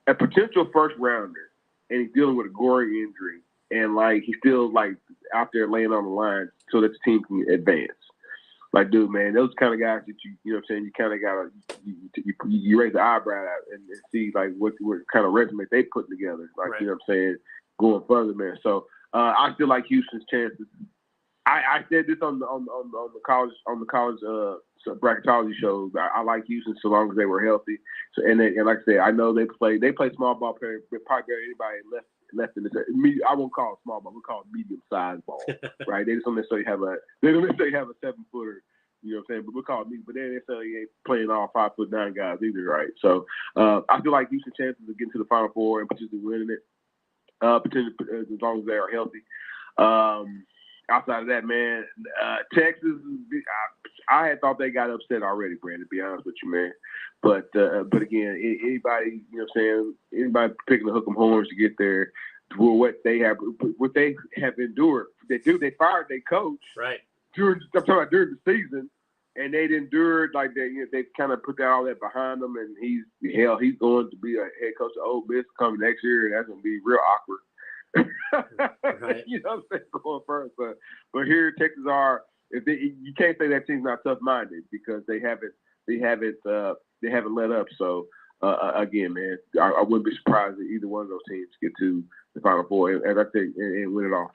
a potential first rounder, and he's dealing with a groin injury, and like he's still like out there laying on the line so that the team can advance. Like, dude, man, those kind of guys that you know what I'm saying, you kind of gotta you raise the eyebrow out and see like what kind of resume they put together. Like, you know what I'm saying, going further, man. So I still like Houston's chances. I said this on the college bracketology shows. I like Houston so long as they were healthy. So and like I said, I know they play small ball probably better than anybody left in this. I won't call it small ball. We call it medium sized ball, right? They just don't necessarily have a 7-footer. You know what I'm saying? But we call it medium. But they necessarily ain't playing all 5'9" guys either, right? So I feel like Houston's chances of getting to the Final Four and potentially winning it, potentially as long as they are healthy. Outside of that, man, Texas, I had thought they got upset already, Brandon, to be honest with you, man. But again, anybody, you know what I'm saying, anybody picking the hook 'em horns to get there, for what they have endured. They fired their coach. Right. I'm talking about during the season, and they endured like they kind of put all that behind them, and he's going to be a head coach of Ole Miss coming next year, and that's going to be real awkward. Right. You know what I'm saying, going first, but here Texas are. You can't say that team's not tough-minded because they haven't let up. So again, man, I wouldn't be surprised if either one of those teams get to the Final Four and I think and win it all.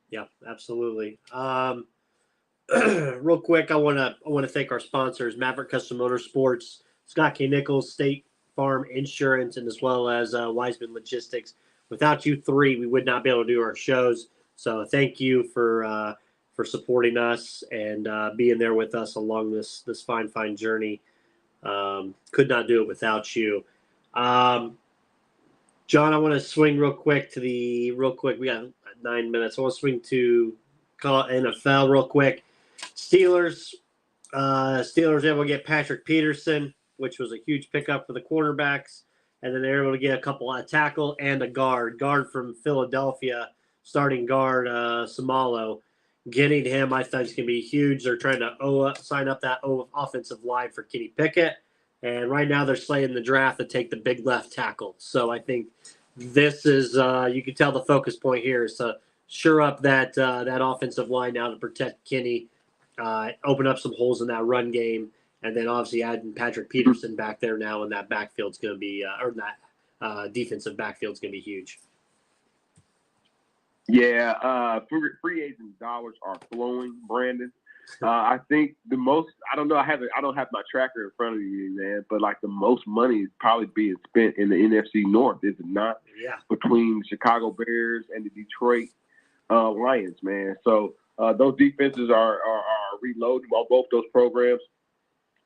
Yeah, absolutely. Real quick, I want to thank our sponsors: Maverick Custom Motorsports, Scott K. Nichols, State Farm Insurance, and as well as Wiseman Logistics. Without you three, we would not be able to do our shows. So thank you for supporting us and being there with us along this fine journey. Could not do it without you. John, I want to swing real quick. We got 9 minutes. I want to swing to NFL real quick. Steelers able to get Patrick Peterson, which was a huge pickup for the cornerbacks. And then they're able to get a tackle and a guard from Philadelphia, starting guard Samalo. Getting him, I think, is going to be huge. They're trying to sign up that offensive line for Kenny Pickett. And right now they're slating the draft to take the big left tackle. So I think this is, you can tell the focus point here is to shore up that offensive line now to protect Kenny, open up some holes in that run game. And then obviously adding Patrick Peterson back there now, and that backfield's going to be, defensive backfield's going to be huge. Yeah, free agent dollars are flowing, Brandon. I think the most. I don't know. I don't have my tracker in front of you, man. But like the most money is probably being spent in the NFC North, is it not? Yeah. Between the Chicago Bears and the Detroit Lions, man. So those defenses are reloading on both those programs.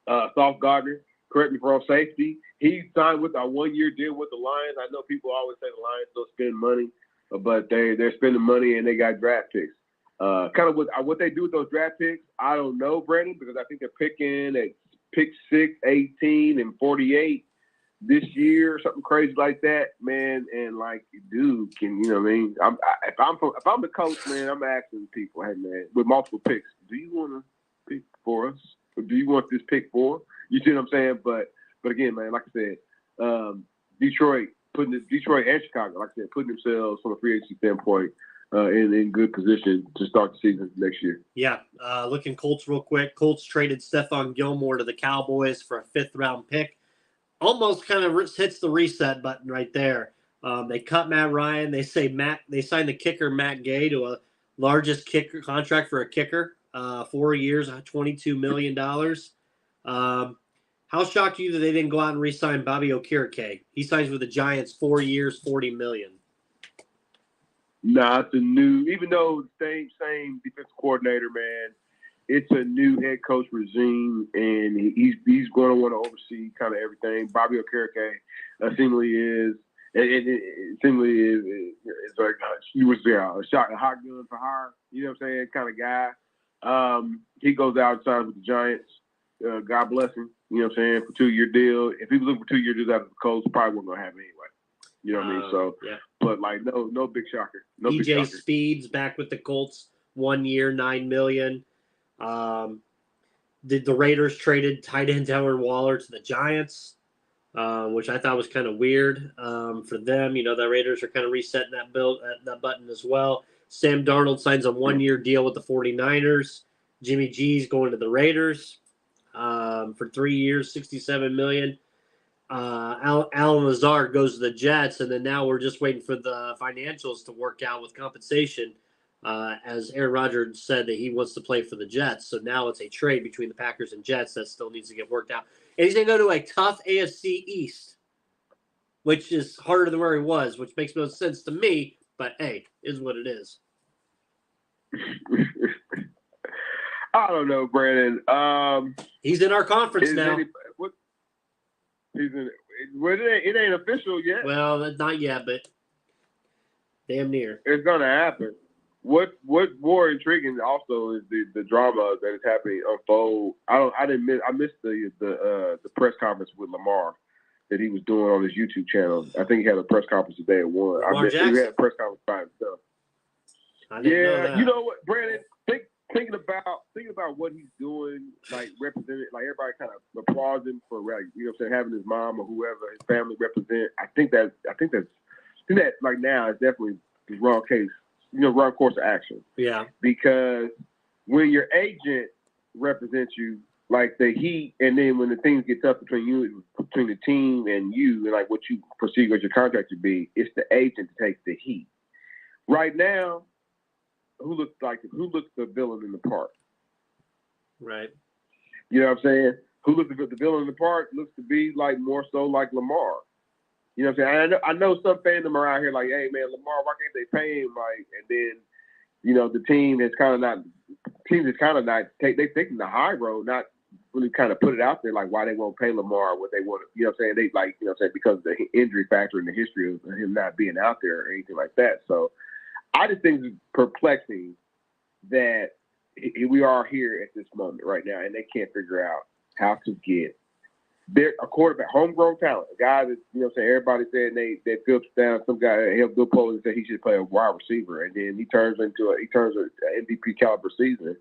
Sauce Gardner, correct me if I'm wrong, safety. He signed with a 1-year deal with the Lions. I know people always say the Lions don't spend money, but they're spending money and they got draft picks. Kind of what they do with those draft picks, I don't know, Brandon, because I think they're picking at pick 6, 18, and 48 this year, or something crazy like that, man. And like, dude, you know what I mean? If I'm the coach, man, I'm asking people, hey, man, with multiple picks, do you want to pick for us? Or do you want this pick for? You see what I'm saying? But again, man, like I said, Detroit and Chicago, like I said, putting themselves from a free agency standpoint in good position to start the season next year. Yeah, looking Colts real quick. Colts traded Stephon Gilmore to the Cowboys for a 5th-round pick. Almost kind of hits the reset button right there. They cut Matt Ryan. They signed the kicker Matt Gay to a largest kicker contract for a kicker, 4 years, $22 million. How shocked are you that they didn't go out and re-sign Bobby Okereke? He signs with the Giants, 4 years, $40 million. Nah, it's a new, even though the same defensive coordinator, man, it's a new head coach regime, and he's going to want to oversee kind of everything. Bobby Okereke seemingly is like he was a hot gun for hire, you know what I'm saying, kind of guy. He goes out and signs with the Giants. God bless him, you know what I'm saying, for 2-year deal. If he was looking for 2 years out of the Colts, probably wasn't going to have it anyway. You know what I mean? So, yeah. But like, no big shocker. No EJ big shocker. Speed's back with the Colts, 1 year, $9 million. The Raiders traded tight end Darren Waller to the Giants, which I thought was kind of weird for them. You know, the Raiders are kind of resetting that button as well. Sam Darnold signs a 1-year deal with the 49ers. Jimmy G's going to the Raiders for 3 years, $67 million. Alan Lazard goes to the Jets, and then now we're just waiting for the financials to work out with compensation. as Aaron Rodgers said that he wants to play for the Jets. So now it's a trade between the Packers and Jets that still needs to get worked out. And he's going to go to a tough AFC East, which is harder than where he was, which makes no sense to me. But, hey, is what it is. I don't know, Brandon. He's in our conference now. It ain't official yet. Well, not yet, but damn near. It's gonna happen. What more intriguing also is the drama that is happening unfold. I missed the press conference with Lamar that he was doing on his YouTube channel. I think he had a press conference today at 1. Lamar Jackson? He had a press conference by himself. I didn't know that. You know what, Brandon? Thinking about what he's doing, like representing, like everybody kind of applauds him for, like, you know what I'm saying, having his mom or whoever his family represent. I think that like now is definitely the wrong case, wrong course of action. Yeah. Because when your agent represents you, like the heat, and then when the things get tough between the team and you, and like what you perceive as your contract to be, it's the agent that takes the heat. Right now, who looks the villain in the part? Right. You know what I'm saying? Who looks the villain in the part looks to be like more so like Lamar. You know what I'm saying? I know some fandom are out here like, hey man, Lamar, why can't they pay him? Like, and then, the team is kind of not they're taking the high road, not really kind of put it out there like why they won't pay Lamar what they want. You know what I'm saying? They like, because of the injury factor and the history of him not being out there or anything like that. So I just think it's perplexing that we are here at this moment right now, and they can't figure out how to get a quarterback, homegrown talent, a guy that, everybody said they Phillips down, some guy helped Bill Polian and said he should play a wide receiver, and then he turns an MVP caliber season.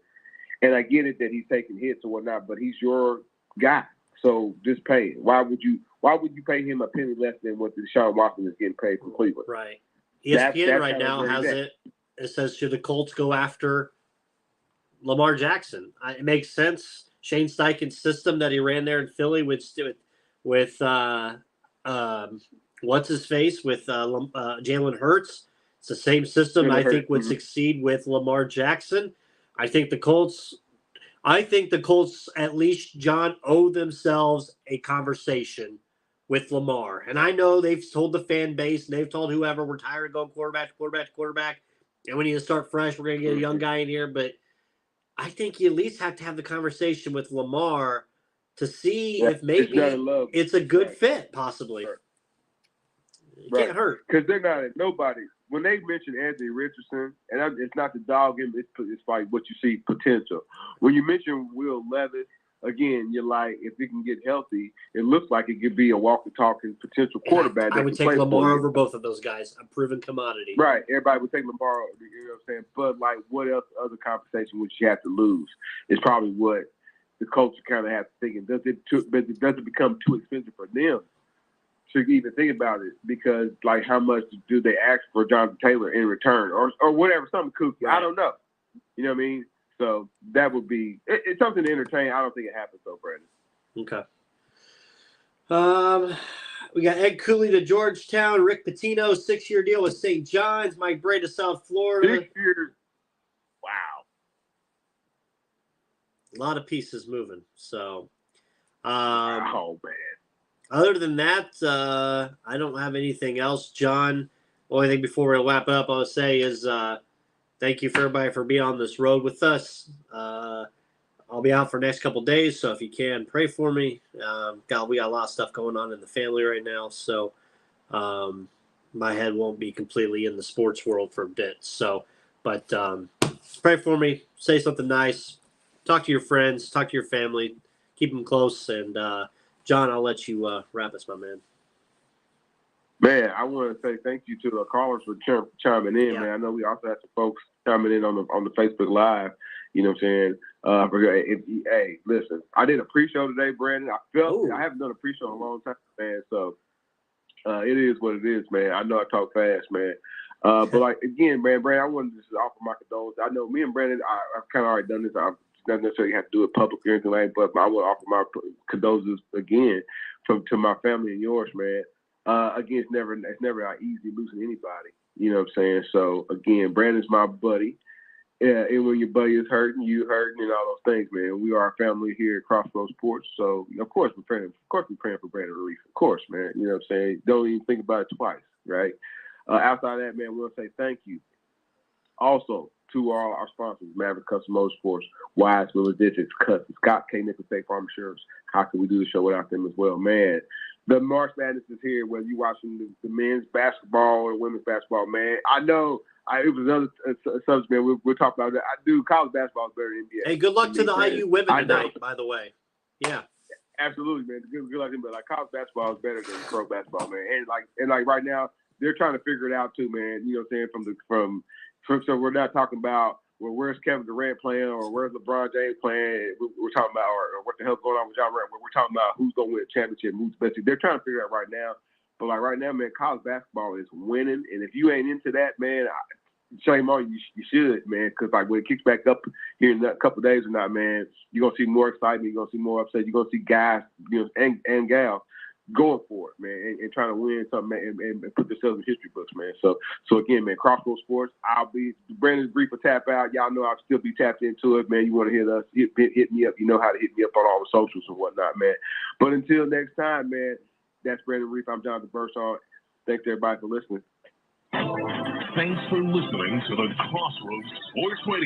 And I get it that he's taking hits or whatnot, but he's your guy, so just pay him. Why would you pay him a penny less than what Deshaun Watson is getting paid from Cleveland? Right. ESPN right now has it. It says, should the Colts go after Lamar Jackson? It makes sense. Shane Steichen's system that he ran there in Philly with what's his face with Jalen Hurts. It's the same system I think would succeed with Lamar Jackson. I think the Colts, at least, John, owe themselves a conversation with Lamar. And I know they've told the fan base and they've told whoever, we're tired of going quarterback. And we need to start fresh. We're going to get a young guy in here. But I think you at least have to have the conversation with Lamar to see if maybe it's a good fit, possibly. Right. It can't hurt. Because they're not at nobody. When they mention Anthony Richardson, and it's not to dog him, it's like what you see potential. When you mention Will Levis, again, you're like, if he can get healthy, it looks like it could be a walking-talking potential quarterback. I would take Lamar over both of those guys. A proven commodity. Right. Everybody would take Lamar, you know what I'm saying? But, like, what else other compensation would you have to lose is probably what the coach kind of have to think. Does it become too expensive for them to even think about it? Because, like, how much do they ask for Jonathan Taylor in return or whatever, something kooky? Right. I don't know. You know what I mean? So that would be it's something to entertain. I don't think it happens though, Brandon. Okay. We got Ed Cooley to Georgetown, Rick Pitino, 6-year deal with St. John's, Mike Bray to South Florida. 6 years. Wow. A lot of pieces moving. So oh man. Other than that, I don't have anything else. John, only thing before we wrap up, I'll say is thank you for everybody for being on this road with us. I'll be out for the next couple of days, so if you can, pray for me. We got a lot of stuff going on in the family right now, so my head won't be completely in the sports world for a bit. So, but pray for me. Say something nice. Talk to your friends. Talk to your family. Keep them close. And John, I'll let you wrap us, my man. Man, I want to say thank you to the callers for chiming in, man. I know we also had some folks chiming in on the Facebook Live. You know what I'm saying? Hey, listen, I did a pre-show today, Brandon. I haven't done a pre-show in a long time, man. So it is what it is, man. I know I talk fast, man. But like again, man, Brandon, I wanted to just offer my condolences. I know me and Brandon, I've kind of already done this. I've not necessarily have to do it publicly or anything like that, but I want to offer my condolences again to my family and yours, man. Again, it's never easy losing anybody. You know what I'm saying? So again, Brandon's my buddy. Yeah, and when your buddy is hurting, you hurting, and all those things, man. We are a family here at Crossroads Sports, so of course we're praying. Of course we're praying for Brandon Relief. Of course, man. You know what I'm saying? Don't even think about it twice, right? Outside of that, man, we'll say thank you. Also to all our sponsors: Maverick Custom Motorsports, Wiseman Logistics, Scott K. Nichols State Farm Insurance. How can we do the show without them as well, man? The March Madness is here. Whether you're watching the men's basketball or women's basketball, man, I know. It was another subject, man. We'll talk about that. I do. College basketball is better than NBA. Hey, good luck to the IU women tonight, by the way. Yeah. Absolutely, man. Good luck to them. But like college basketball is better than pro basketball, man. And like right now, they're trying to figure it out too, man. You know what I'm saying? So we're not talking about, well, where's Kevin Durant playing or where's LeBron James playing. We're talking about or what the hell's going on with John Morant. We're talking about who's going to win a championship, who's best. They're trying to figure it out right now. But like right now, man, college basketball is winning. And if you ain't into that, man, shame on you. You should, man, because like when it kicks back up here in a couple of days or not, man, you're gonna see more excitement. You're gonna see more upset. You're gonna see guys, and gals going for it, man, and trying to win something and put themselves in history books, man. So again, man, Crossroads Sports. I'll be Brandon's brief for tap out. Y'all know I'll still be tapped into it, man. You want to hit us? Hit me up. You know how to hit me up on all the socials and whatnot, man. But until next time, man. That's Brandon Reef. I'm Jonathan Burson. Thanks everybody for listening. Thanks for listening to the Crossroads Sports Radio.